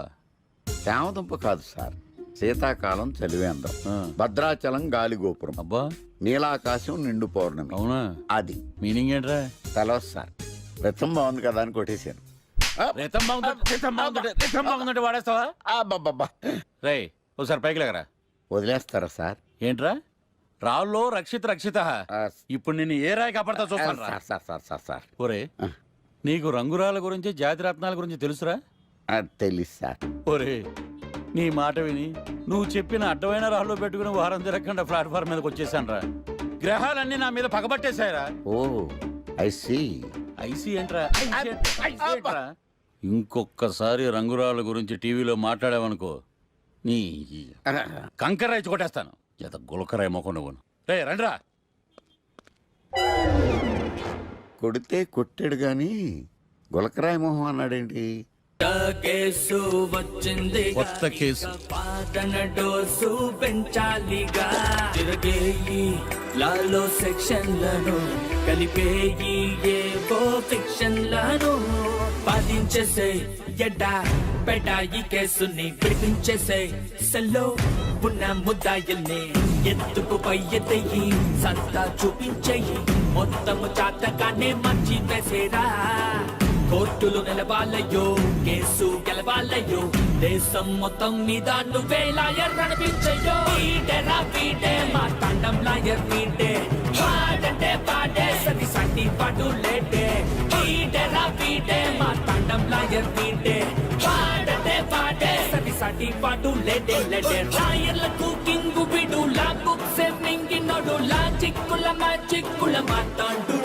శామదుంప కాదు సార్, శీతాకాలం చలివేంద్రం, భద్రాచలం గాలిగోపురం, అబ్బా, నీలాకాశం, నిండు పౌర్ణమి. అవునా? అది మీనింగ్ ఏంట్రా? తెలవదు సార్. రతం బాగుంది కదా అని కొట్టేశాను. వాడేస్తావా? అబ్బబ్బబ్బా. రే, ఒకసారి పైకి లేకరా. వదిలేస్తారా సార్? ఏంట్రా? రాళ్ళో రక్షిత రక్షిత. ఇప్పుడు నిన్ను ఏ రాయి కాపాడతా చూస్తాను. Sir sir sir sir sir ఒరే, నీకు రంగురాల గురించి, జాతి రత్నాల గురించి తెలుసురా? తెలీదు సార్. ఒరే, నీ మాట విని నువ్వు చెప్పిన అడ్డమైన రాళ్ళు పెట్టుకుని వారం తిరగకుండా ప్లాట్ఫామ్ మీదకి వచ్చేసాను రా. గ్రహాలన్నీ నా మీద పగబట్టేశాయరా. ఓ ఐ సీ. ఐసీ ఏంట్రా? ఇంకొకసారి రంగురాళ్ళ గురించి టీవీలో మాట్లాడావనుకో, నీ కంకర్రాయి కొట్టేస్తాను. ఎంత గులకరాయి మొక్క నువ్వు. రే రండ్రా. కొడితే కొట్టాడు గాని గులకరాయి మొహం అన్నాడేంటి? కేసు వచ్చింది, కొత్త కేసు. డోసు పెంచాలిగా. తిరగేయి లాలో సెక్షన్లను, కలిపేయి ఏవో ఫిక్షన్లను. బాధించేసే ఎడ్డా పెడా ఈ కేసుని విడిపించేసే. సెల్లో ఉన్న ముద్దాయిల్ని ఎత్తుకు పై ఎత్తయి, సంతా చూపించేయి. మొత్తము చాతగానే మంచి వేసేరా. కోర్టులు నిలవాలయ్యో, కేసు గెలవాలయ్యో. దేశం మొత్తం మీద నువ్వే లాయర్ నడిపించయ్యో. వీడేరా వీడే మా తండం లాయర్ వీడే. పాడంటే పాడే సరి సంటి పాటు లేటే. వీడేరా వీడే మా తండం లాయర్ వీడే. పాడంటే పాడే సరి సంటి పాటు లేటే లేటే. లాయర్లకు కింగు విడు, లా బుక్స్ మింగినోడు, లా చిక్కుల మా చిక్కుల మాట్లాడు.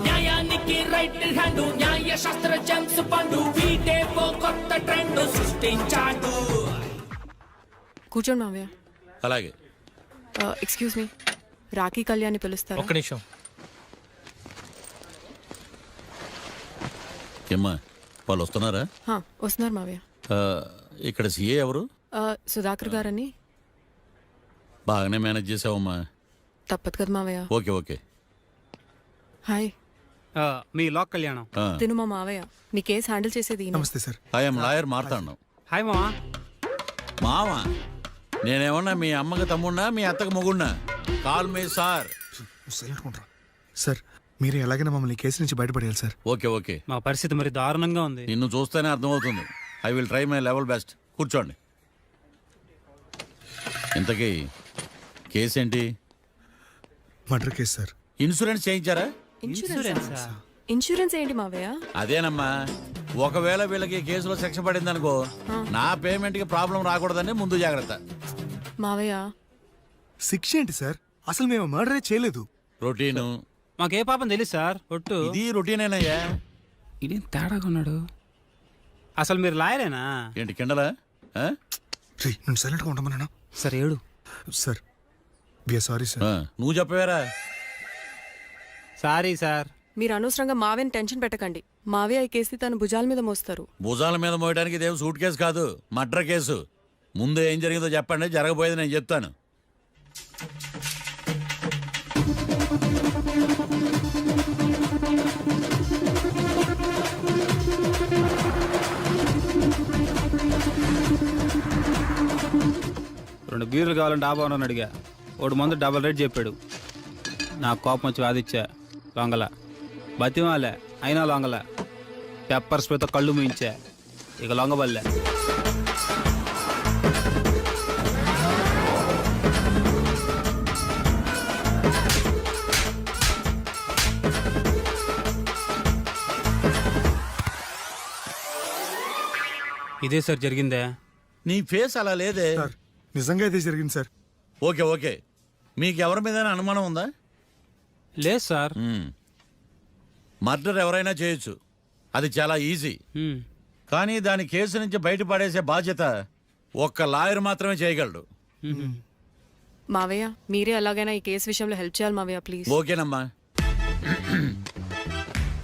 న్యాయానికి రైట్ హ్యాండ్, న్యాయ వైద్య శాస్త్ర జేమ్స్ పండు వీటే ఓ కొత్త ట్రెండ్ సృష్టించాడు. కూర్చోండి మావయ్య. అలాగే. ఎక్స్క్యూజ్ మీ, రాఖీ కళ్యాణ్ పిలుస్తారు. ఒక్క నిమిషం. ఏమ్మా వాళ్ళు వస్తున్నారా? వస్తున్నారు మావయ్య. ఇక్కడ సీఏ ఎవరు? సుధాకర్ గారని. బాగానే మేనేజ్ చేసావమ్మా. తప్పదు కదా మావయ్య. Okay okay. హాయ్. మీ లాక్ కళ్యాణం. తిను మా మావయ్య. మీ కేసు హ్యాండిల్ చేసేది ఈయన. నమస్తే సార్. ఐఎమ్ లాయర్ మాట్లాడినాం. హాయ్ మావా. మావా నేనేమన్నా మీ అమ్మకి తమ్ముడినా మీ అత్తకు మొగుడినా? Call me sir. సార్ మీరు ఎలాగైనా మమ్మల్ని కేసు నుంచి బయటపడేయాలి సార్. Okay okay. మా పరిస్థితి మరి దారుణంగా ఉంది. నిన్ను చూస్తేనే అర్థమవుతుంది. I will try my level best. కూర్చోండి. ఇంతకీ కేసు ఏంటి? Murder case sir. ఇన్సూరెన్స్ చేయించారా? ఇన్సూరెన్స్ ఏంటి మావయ్య? అదేనమ్మా, ఒకవేళ వీళ్ళకి కేసులో శిక్ష పడింది అనుకో, నా పేమెంట్ కి ప్రాబ్లం రాకూడదని ముందు జాగ్రత్త. మావయ్య శిక్ష ఏంటి సార్? అసలు మేము మర్డరే చేయలేదు. రొటీను. మాకే పాపం తెలుసు సార్. ఒట్టు ఇది రొటీనేనయ్యా. ఇదేం తేడాగా ఉన్నాడు. అసలు మీరు లాయరేనా? ఏంటి కిండలా? నేను సైలెంట్గా ఉంటామన్నా. సార్ ఏడు. Sir we are sorry sir. నువ్వు చెప్పవేరా? Sorry sir. మీరు అనవసరంగా మావయ్యని టెన్షన్ పెట్టకండి. మావయ్య ఈ కేసు తన భుజాల మీద మోస్తారు. భుజాల మీద మోయడానికి ఇదేం సూట్ కేసు కాదు, మర్డర్ కేసు. ముందు ఏం జరిగిందో చెప్పండి, జరగబోయేది నేను చెప్తాను. రెండు బీర్లు కావాలని డాబా అని అడిగా. ఒకడు మందు డబల్ రేట్ చెప్పాడు. నాకు కోపం వచ్చి వాదిచ్చా. లొంగల బతిమాలే, అయినా లొంగల. పెప్పర్ స్ప్రేతో కళ్ళు మూయించా. ఇక లొంగబల్లే. ఇదే సార్ జరిగిందే. నీ ఫేస్ అలా లేదే. సార్ నిజంగా ఇదే జరిగింది సార్. Okay okay. మీకు ఎవరి మీద అనుమానం ఉందా? లేదు సార్. మర్డర్ ఎవరైనా చేయొచ్చు, అది చాలా ఈజీ. కానీ దాని కేసు నుంచి బయటపడేసే బాధ్యత ఒక్క లాయర్ మాత్రమే చేయగలడు. మావయ్య మీరే ఎలాగైనా ఈ కేసు విషయంలో హెల్ప్ చేయాలి మావయ్య ప్లీజ్. ఓకేనమ్మా.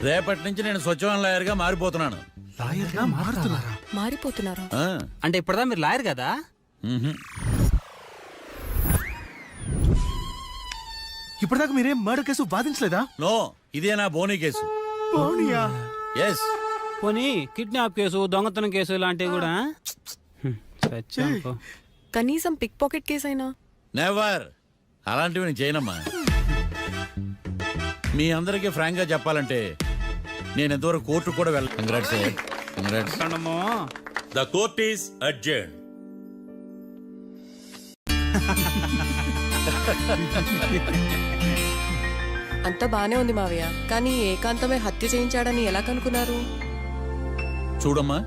రేపటి నుంచి నేను స్వచ్ఛమైన లాయర్గా మారిపోతున్నాను. మారిపోతున్నారా? అంటే ఇప్పుడుదా మీరు లాయర్ కదా? ఇప్పటిదాకా మీరేం మర్డర్ కేసు వాదించలేదా? నో, ఇదే నా బోనీ కేసు. ఎస్. పోనీ కిడ్నాప్ కేసు, దొంగతనం కేసు ఇలాంటివి కూడా. కనీసం పిక్ పాకెట్ కేసు అయినా? నెవర్. అలాంటివి నేను చేయనమ్మా. మీ అందరికీ ఫ్రాంక్ గా చెప్పాలంటే నేను ఎంతవరకు కోర్టు కూడా వెళ్ళ. Congrats. The court is adjourn. అంతా బానే ఉంది మావయ్య, కానీ ఏకాంతమే హత్య చేయించాడని ఎలా కనుక్కున్నారు? చూడమ్మా,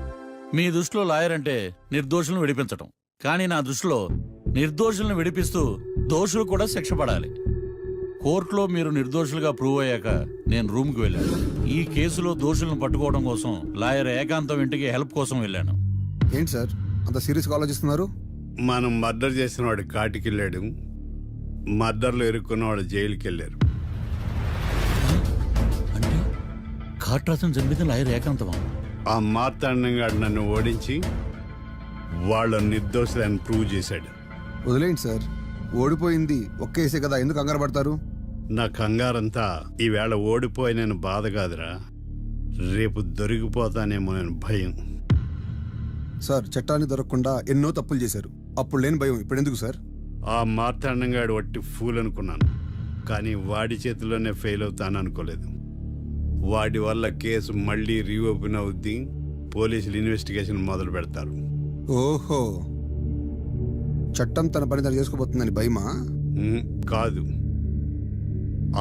మీ దృష్టిలో లాయర్ అంటే నిర్దోషులను విడిపించటం, కానీ నా దృష్టిలో నిర్దోషులను విడిపిస్తూ దోషులు కూడా శిక్ష పడాలి. కోర్టులో మీరు నిర్దోషులుగా ప్రూవ్ అయ్యాక నేను రూమ్కి వెళ్ళాను. ఈ కేసులో దోషులను పట్టుకోవడం కోసం లాయర్ ఏకాంతం ఇంటికి హెల్ప్ కోసం వెళ్ళాను. ఏంటి సార్ అంత సీరియస్గా ఆలోచిస్తున్నారు? మనం మర్డర్ చేసిన వాడు కాటికి వెళ్ళాడు, మర్డర్లో ఇరుక్కున్న వాడు జైలుకి వెళ్ళారు. అంటే కాట్రాసన్ చంపితే లాయర్ ఏకాంతమా? ఆ మార్తాండంగాడు నన్ను ఓడించి వాళ్ళ నిర్దోషులని ప్రూవ్ చేశాడు. వదిలేండి సార్, ఓడిపోయింది ఒక్కేసే కదా, ఎందుకు కంగారు పడతారు? నా కంగారంతా ఈవేళ ఓడిపోయి నేను బాధ కాదురా, రేపు దొరికిపోతానేమో నేను భయం. సార్ చట్టాన్ని దొరకకుండా ఎన్నో తప్పులు చేశారు, అప్పుడు లేని భయం ఇప్పుడు ఎందుకు సార్? ఆ మార్తాండంగాడు వట్టి ఫూల్ అనుకున్నాను, కానీ వాడి చేతిలోనే ఫెయిల్ అవుతాను అనుకోలేదు. వాడి వల్ల కేసు మళ్ళీ రీఓపెన్ అవుద్ది, పోలీసులు ఇన్వెస్టిగేషన్ మొదలు పెడతారు. ఓహో, చట్టం తన పని తను చేసుకోబోతుందని భయమా? కాదు,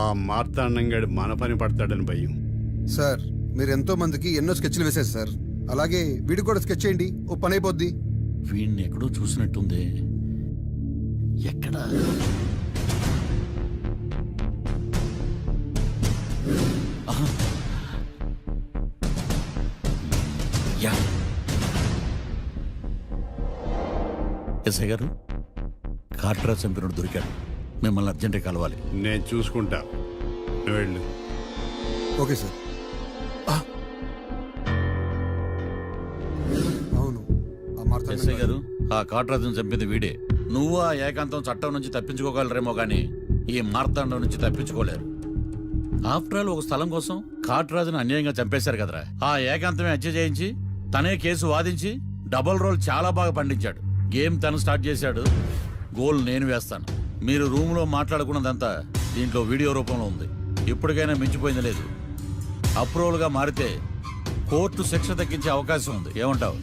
ఆ మార్తాండంగాడు మన పని పడతాడని భయం. సార్ మీరు ఎంతో మందికి ఎన్నో స్కెచ్లు వేశారు సార్, అలాగే వీడికి కూడా స్కెచ్ చేయండి, ఓ పని అయిపోద్ది. వీడిని ఎక్కడో చూసినట్టుంది. ఎక్కడా? ఎస్ఐ గారు కాట్రా చంపినోడు దొరికాడు, మిమ్మల్ని అర్జెంటుగా కలవాలి. నేను చూసుకుంటా, నువ్వు వెళ్ళు. Okay sir. అవును, ఎస్ఐ గారు ఆ కాట్రాజును చంపింది వీడే. నువ్వు ఆ ఏకాంతం చట్టం నుంచి తప్పించుకోగలరేమో కానీ ఈ మార్తాండం నుంచి తప్పించుకోలేరు. ఆఫ్టర్ ఆల్ ఒక స్థలం కోసం కాట్రాజును అన్యాయంగా చంపేశారు కదరా. ఆ ఏకాంతమే హత్య చేయించి తనే కేసు వాదించి డబుల్ రోల్ చాలా బాగా పండించాడు. గేమ్ తను స్టార్ట్ చేశాడు, గోల్ నేను వేస్తాను. మీరు రూమ్లో మాట్లాడుకున్నదంతా దీంట్లో వీడియో రూపంలో ఉంది. ఇప్పటికైనా మించిపోయింది లేదు. అప్రూవల్గా మారితే కోర్టు శిక్ష తగ్గించే అవకాశం ఉంది. ఏమంటావు?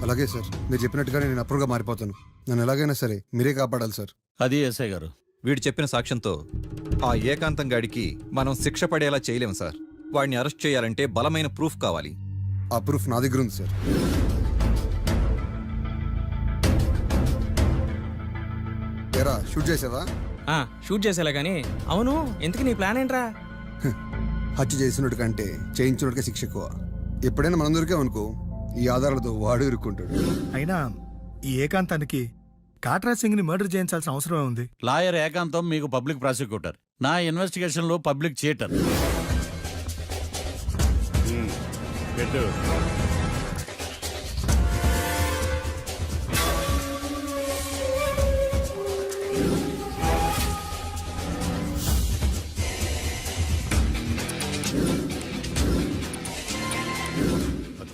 అలాగే సార్, మీరు చెప్పినట్టుగానే నేను అప్రూవ్గా మారిపోతాను. నన్ను ఎలాగైనా సరే మీరే కాపాడాలి సార్. అది ఎస్ఐ గారు. వీడు చెప్పిన సాక్ష్యంతో ఆ ఏకాంతం గాడికి మనం శిక్ష పడేలా చేయలేం సార్. వాడిని అరెస్ట్ చేయాలంటే బలమైన ప్రూఫ్ కావాలి. ఆ ప్రూఫ్ నా దగ్గర ఉంది సార్. ఏరా, షూట్ చేసావా? షూట్ చేసేలా కానీ. అవును, ఎందుకు నీ ప్లాన్ ఏంట్రా? హత్య చేసినట్టు కంటే చేయించినట్టుగా శిక్ష ఎక్కువ. ఎప్పుడైనా మనం దొరికామనుకో, ఈ ఆధారాలతో వాడు ఇరుక్కుంటాడు. అయినా ఈ ఏకాంతానికి కాట్రా సింగ్ ని మర్డర్ చేయించాల్సిన అవసరమే ఉంది. లాయర్ ఏకాంతం మీకు పబ్లిక్ ప్రాసిక్యూటర్, నా ఇన్వెస్టిగేషన్ లో పబ్లిక్ చీటర్. పెట్టు.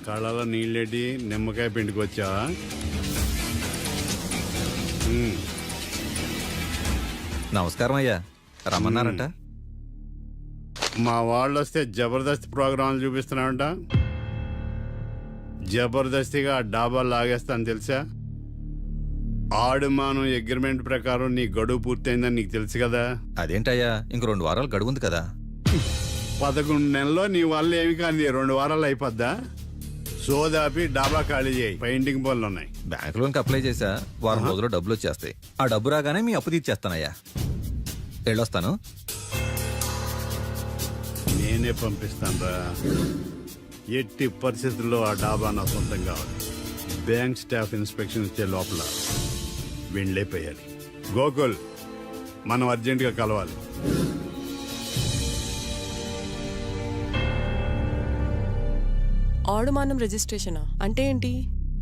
కళ్ళలో నీళ్ళేటి నిమ్మకాయ పిండుకొచ్చావా? నమస్కారం అయ్యా, రమ్మన్నారంట. మా వాళ్ళు వస్తే జబర్దస్త్ ప్రోగ్రాంలు చూపిస్తున్నావంట. జబర్దస్తిగా ఆ డాబా లాగేస్తాను తెలుసా? ఆడుమానం అగ్రిమెంట్ ప్రకారం నీ గడువు పూర్తయిందని నీకు తెలుసు కదా. అదేంటయ్యా, ఇంక 2 వారాలు గడువుంది కదా. 11 నెలల్లో నీ వల్ల ఏమి కానీ 2 వారాలు అయిపోద్దా? సోదాపి డాబా ఖాళీ చేయి, పెయింటింగ్ పనులు ఉన్నాయి. బ్యాంక్ లోన్కి అప్లై చేశా, వారం రోజుల్లో డబ్బులు వచ్చేస్తాయి. ఆ డబ్బు రాగానే మీ అప్పు తీర్చేస్తానయ్యా. వెళ్ళొస్తాను. నేనే పంపిస్తాను రా. ఎట్టి పరిస్థితుల్లో ఆ డాబా నా సొంతం కావాలి. బ్యాంక్ స్టాఫ్ ఇన్స్పెక్షన్ ఇచ్చే లోపల వెళ్ళైపోయాలి. గోకుల్, మనం అర్జెంటుగా కలవాలి. ఆడుమానం రిజిస్ట్రేషన్ అంటే ఏంటి?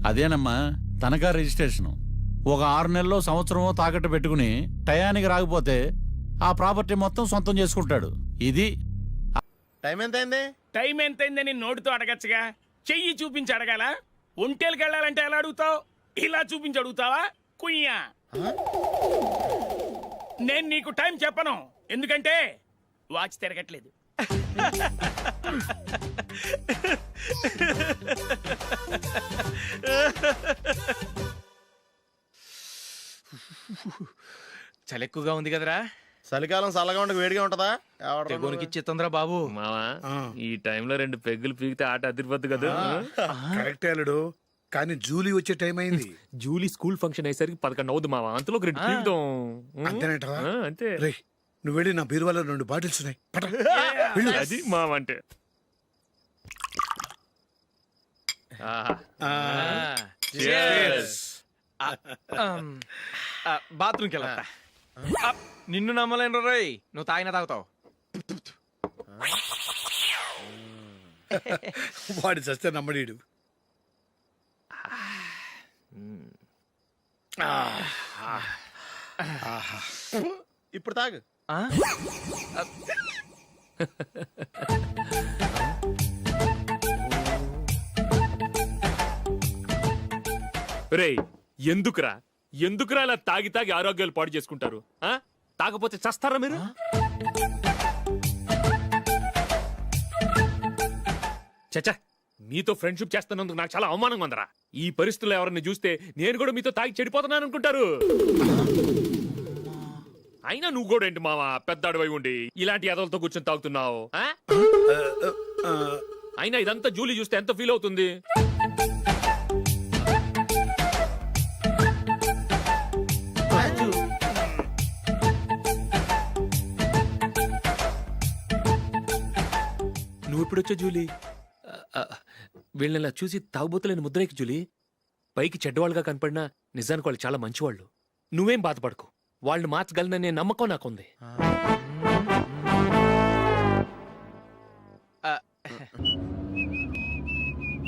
అదేనమ్మా తనఖా రిజిస్ట్రేషన్. ఒక 6 నెలల్లో సంవత్సరమో తాకట్టు పెట్టుకుని టయానికి రాకపోతే ఆ ప్రాపర్టీ మొత్తం సొంతం చేసుకుంటాడు. ఇది టైం ఎంతైంది? టైం ఎంతైందని నోటితో అడగచ్చుగా, చెయ్యి చూపించి అడగాల? ఒంటేలకు వెళ్ళాలంటే ఎలా అడుగుతావు? ఇలా చూపించి అడుగుతావా? కుయ్యా, నేను నీకు టైం చెప్పను, ఎందుకంటే వాచ్ తిరగట్లేదు. చలి ఎక్కువగా ఉంది కదరా. చలికాలం చల్లగా ఉండక వేడిగా ఉంటదా? తెగోనికి ఇచ్చేతుందిరా బాబు. మావా, ఈ టైంలో 2 పెగ్గులు పీకితే ఆట అదిరిపోద్దు కదా. కరెక్టే అల్లుడు, కానీ జూలీ వచ్చే టైం అయింది. జూలీ స్కూల్ ఫంక్షన్ అయ్యేసరికి 11 అవుద్ది మావా. అంతలో 2 పీకుదాం. అంతేనేటవా? అంతే. రేయ్, నువ్వు వెళ్ళి నా బీరువాలో 2 బాటిల్స్ ఉన్నాయి, పట. అది మావా అంటే. బాత్రూమ్కి వెళ్ళా. నిన్ను నమ్మలేను రోయ్, నువ్వు తాగినా తాగుతావు. వాడి చస్తే నమ్మడీడు. ఇప్పుడు తాగు. రేయ్, ఎందుకురా ఇలా తాగి తాగి ఆరోగ్యాలు పాడు చేసుకుంటారు? తాగపోతే చస్తారా మీరు? చచ్చా, మీతో ఫ్రెండ్షిప్ చేస్తున్నందుకు నాకు చాలా అవమానంగా ఉందరా. ఈ పరిస్థితుల్లో ఎవరిని చూస్తే నేను కూడా మీతో తాగి చెడిపోతున్నాను అనుకుంటారు. అయినా నువ్వు కూడా ఏంటి మావా, పెద్ద అడవై ఉండి ఇలాంటి ఎదలతో కూర్చొని తాగుతున్నావు? అయినా ఇదంతా జూలీ చూస్తే ఎంత ఫీల్ అవుతుంది? నువ్వు ఎప్పుడొచ్చా జూలీ? వీళ్ళని చూసి తాగుబోతులేని ముద్రేకి జూలీ. పైకి చెడ్డవాళ్ళుగా కనపడినా నిజానికి వాళ్ళు చాలా మంచివాళ్ళు. నువ్వేం బాధపడకు, వాళ్ళని మార్చగలననే నమ్మకం నాకుంది.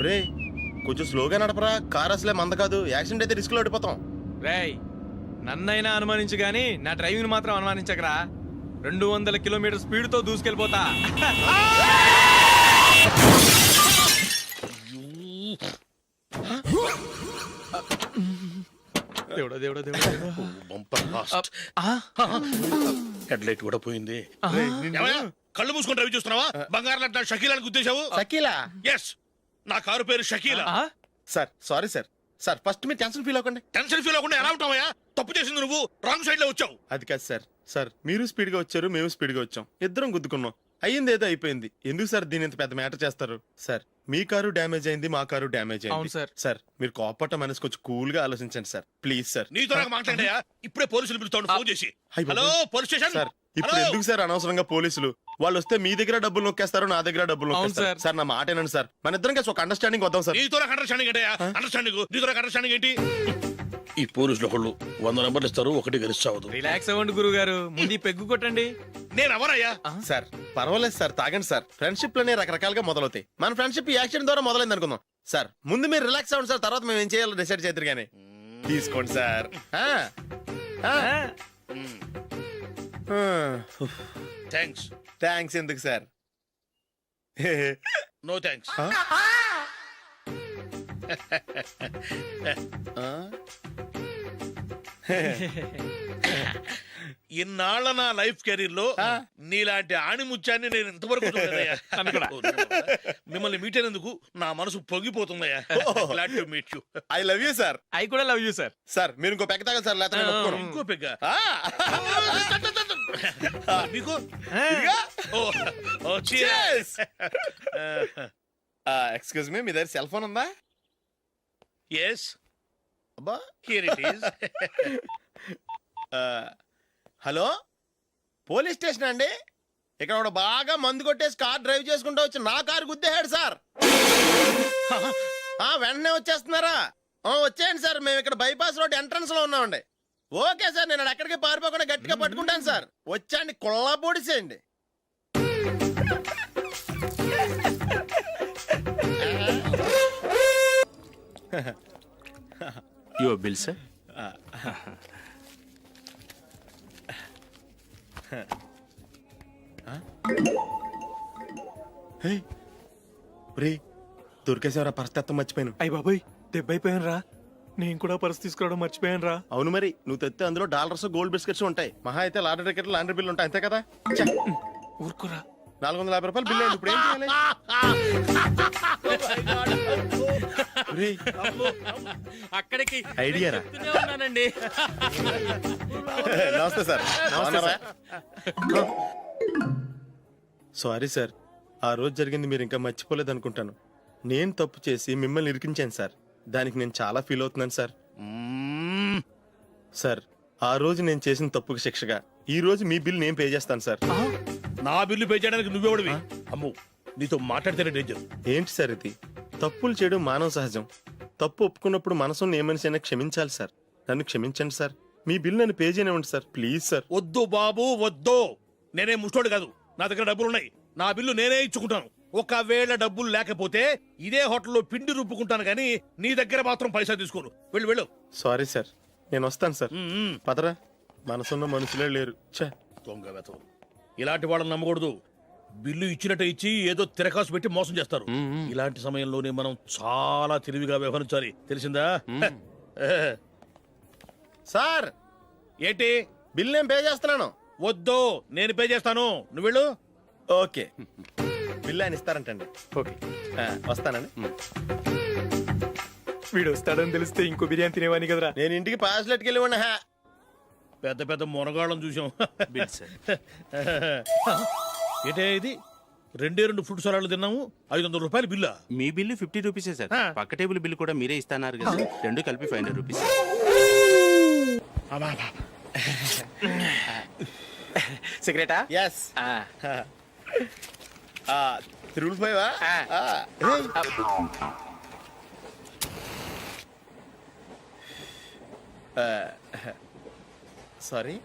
రే కొంచెం స్లోగా నడపరా, కార్ అసలే మంద కాదు, యాక్సిడెంట్ అయితే రిస్క్ లో ఓడిపోతాం. రేయ్, నన్నైనా అనుమానించు గాని నా డ్రైవింగ్ మాత్రం అనుమానించకరా. 200 కిలోమీటర్ స్పీడ్ తో దూసుకెళ్ళిపోతా. దేవుడా దేవుడా దేవుడా. హెడ్ లైట్ కూడా పోయింది. కళ్ళు మూసుకొని రవి చూస్తున్నావా? బంగారం లాంటి నా షకీలాని గుద్దేశావు. షకీలా? ఎస్, నా కారు పేరు Shakeela. Sir sorry sir. Sir first మీరు టెన్షన్ ఫీల్ అవ్వకండి. టెన్షన్ ఫీల్ అవ్వకుండా ఎలా ఉంటావయ్యా? తప్పు చేసింది నువ్వు, రాంగ్ సైడ్ లో వచ్చావు. అది కాదు సార్. సార్ మీరు స్పీడ్ గా వచ్చారు, మేము స్పీడ్ గా వచ్చాం, ఇద్దరం గుద్దుకున్నాం. అయ్యింది ఏదో అయిపోయింది. ఎందుకు సార్ దీని ఇంత పెద్ద మ్యాటర్ చేస్తారు? సార్ మీ కారు డ్యామేజ్ అయింది, మా కారు డ్యామేజ్ అవును అయింది. సార్. సార్ మీరు కోపట్ట మనసు కొంచెం కూల్ గా ఆలోచించండి సార్, ప్లీజ్ సార్. నీతో నాకు మాట్లాడాయా? ఇప్పుడే పోలీసులు పిలుస్తాను, ఫోన్ చేసి. అయ్ బాబోయ్. Hello police station. సార్ ఇప్పుడు ఎందుకు సార్ అనవసరంగా పోలీసులు? వాళ్ళు వస్తే మీ దగ్గర డబ్బులు నొక్కేస్తారు, నా దగ్గర డబ్బులు నొక్కేస్తారు. సార్. సార్ నా మాట ఏనండి సార్, మన ఇద్దరం కలిసి ఒక అండర్స్టాండింగ్ వద్దాం సార్. నీతో నాకు అండర్స్టాండింగ్ ఏంటయ్యా? అండర్స్టాండింగ్ నీతో నాకు అండర్స్టాండింగ్ ఏంటి? ఈ పోలీసులు ఒకళ్ళు 100 నెంబర్లు ఇస్తారు, ఒకటి గెలుస్తావు. రిలాక్స్ అవ్వండి గురువు గారు, ముందు ఈ పెగ్గు కొట్టండి. నేను ఎవరయ్యా? సార్ పర్వాలేదు సార్, తాగండి సార్. ఫ్రెండ్షిప్ లోనే రకరకాలుగా మొదలవుతాయి. మన ఫ్రెండ్షిప్ ఈ యాక్సిడెంట్ ద్వారా మొదలైంది అనుకుందాం. సార్ ముందు మీరు రిలాక్స్ అవ్వండి సార్, తర్వాత మేము ఏం చేయాలో డిసైడ్ చేద్దరు కానీ. తీసుకోండి సార్. థ్యాంక్స్. థ్యాంక్స్ ఎందుకు సార్? No thanks. ఇన్నాళ్ళ నా లైఫ్ కెరీర్ లో నీలాంటి ఆణిముత్యాన్ని నేను ఇంతవరకు చూడలేదయ్యా. మిమ్మల్ని మీట్ అయినందుకు నా మనసు పొంగిపోతుందయ్యా. Glad to meet you. I love you sir. I కూడా లవ్ యూ సార్. సార్ మీరు ఇంకో పెక్క తాగండి సార్, లేకపోతే నేను ఒప్పుకోను. ఇంకో పెగ్గ మీకు? ఇదిగా. cheers. ఎక్స్క్యూజ్ మీ, మీ దగ్గర సెల్ ఫోన్ ఉందా? Yes, అబ్బా. here it is. Hello police station అండి. ఇక్కడ ఒకడు బాగా మందు కొట్టేసి కార్ డ్రైవ్ చేసుకుంటూ వచ్చి నా కారు గుద్దేశాడు సార్. వెంటనే వచ్చేస్తున్నారా? వచ్చేయండి సార్, మేము ఇక్కడ బైపాస్ రోడ్ ఎంట్రన్స్ లో ఉన్నామండి. ఓకే సార్, నేను ఎక్కడికి పారిపోకుండా గట్టిగా పట్టుకుంటాను సార్. వచ్చాండి, కుళ్ళ పొడిసేయండి. Your bill sir. దొరికేసేవరా, పరిస్థితి మర్చిపోయాను. అయ్య బాబాయ్, దెబ్బైపోయాను రా. నేను కూడా పర్స్ తీసుకురావడం మర్చిపోయాను రా. అవును మరి, నువ్వు తెస్తే అందులో డాలర్స్ గోల్డ్ బిస్కెట్స్ ఉంటాయి. మహా అయితే లాటరీ టికెట్ లాండ్రీ బిల్ ఉంటాయి, అంతే కదా? ఊరుకురా. 450 రూపాయలు బిల్ అయింది. ఇప్పుడు ఏం చేయాలి? ఒరేయ్, అక్కడికి ఐడియా రా. ఉన్నానండి. నమస్తే సార్. బాగున్నారా? సారీ సార్, ఆ రోజు జరిగింది మీరు ఇంకా మర్చిపోలేదు అనుకుంటాను. నేను తప్పు చేసి మిమ్మల్ని ఇరికించాను సార్. దానికి నేను చాలా ఫీల్ అవుతున్నాను సార్. సార్ ఆ రోజు నేను చేసిన తప్పుకి శిక్షగా ఈ రోజు మీ బిల్ నేను పే చేస్తాను సార్. నా బిల్లు పే చేయడానికి నువ్వెవడివి? అమ్ము, నీతో మాట్లాడితేనే డేంజర్. ఏంటి సార్ ఇది? తప్పులు చేయడం మానవ సహజం. తప్పు ఒప్పుకున్నప్పుడు మనసుని ఏ మనిషి అయినా క్షమించాలి సార్. నన్ను క్షమించండి సార్. మీ బిల్ నన్ను పే చేయనివ్వండి సార్, ప్లీజ్ సార్. వద్దు బాబు, వద్దు. నేనే ముష్టోడు కాదు, నా దగ్గర డబ్బులు ఉన్నాయి. నా బిల్లు నేనే ఇచ్చుకుంటాను. ఒకవేళ డబ్బులు లేకపోతే ఇదే హోటల్లో పిండి రుబ్బుకుంటాను, కానీ నీ దగ్గర మాత్రం పైసా తీసుకోను. వెళ్ళు వెళ్ళు. సారీ సార్, నేను వస్తాను సార్. పదరా, మనసున్న మనుషులే లేరు. ఛే, దొంగ వెతవు. ఇలాంటి వాళ్ళని నమ్మకూడదు. బిల్లు ఇచ్చినట్టు ఇచ్చి ఏదో తిరకాసు పెట్టి మోసం చేస్తారు. ఇలాంటి సమయంలోనే మనం చాలా తెలివిగా వ్యవహరించాలి, తెలిసిందా? సార్ ఏంటి? బిల్ నేను పే చేస్తున్నాను. వద్దు, నేను పే చేస్తాను, నువ్వు వెళ్ళు. ఓకే, బిల్ ఆయన ఇస్తారంటండి. ఓకే, వస్తానండి. వీడు వస్తాడని తెలిస్తే ఇంకో బిర్యానీ తినేవాని కదరా. నేను ఇంటికి పాస్లెట్కి వెళ్ళి ఉన్నా. పెద్ద పెద్ద మునగాళ్ళం చూసాం. ఏంటే ఇది? 2 ఫ్రూట్ సలాడ్లు తిన్నాము, 500 రూపాయలు బిల్లా? మీ బిల్లు 50 రూపీసే సార్. పక్క టేబుల్ బిల్లు కూడా మీరే ఇస్తాన్నారు కదా, రెండు కలిపి 500 రూపీస్. సిగరెటా? ఎస్. 3 రూపాయవా? సారీ.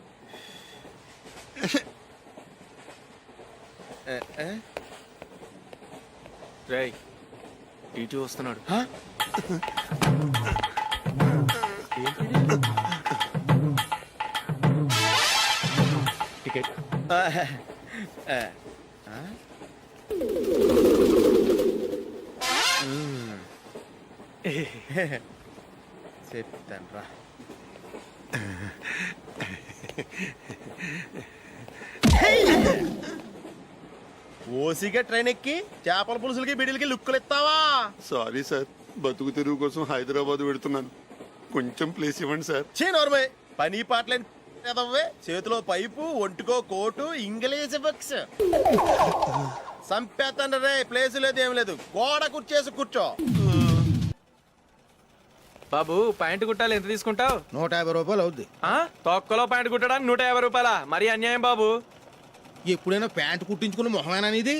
రేయ్ ఇటు వస్తున్నాడు. టికెట్. చెప్తాను రా. ఓసిగా ట్రైన్ ఎక్కి చేపల పులుసులకి బిడిలకి లుక్కులు ఇస్తావా? సారీ సార్, బతుకు తెరువు కోసం హైదరాబాద్ పెడుతున్నాను. కొంచెం ప్లేస్ ఇవ్వండి సార్. నోర్మే పని పాటలేని ఎదవ్వే. చేతిలో పైపు, ఒంటికో కోటు, ఇంగ్లీష్ బుక్స్. సంపేతండ్రి రే, ప్లేస్ లేదు ఏం లేదు, గోడ కుర్చేసి కూర్చో. బాబు ప్యాంటు కుట్టాలి, ఎంత తీసుకుంటావు? 150 రూపాయలు అవుద్ది. తొక్కలో ప్యాంటు కుట్టడానికి 150 రూపాయల? మరి అన్యాయం బాబు. ఎప్పుడైనా ప్యాంట్ కుట్టించుకున్న మొహమేనా ఇది?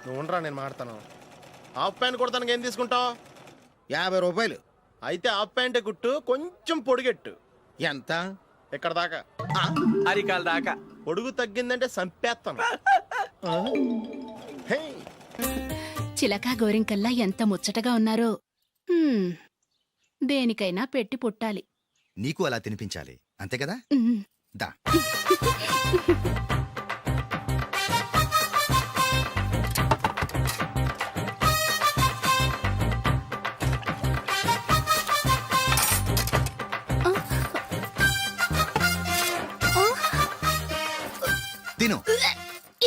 నువ్వురా, నేను మాడతాను. హాఫ్ ప్యాంట్ కుడతానికి ఏం తీసుకుంటావు? 50 రూపాయలు. అయితే హాఫ్ ప్యాంటే కుట్టు, కొంచెం పొడిగెట్టు. ఎంత? ఇక్కడ దాకా, అరికాల దాకా. పొడుగు తగ్గిందంటే సంపేస్తాను. చిలకా గోరింకల్లా ఎంత ముచ్చటగా ఉన్నారో. దేనికైనా పెట్టి పుట్టాలి. నీకు అలా తినిపించాలి, అంతే కదా? దా. తిను.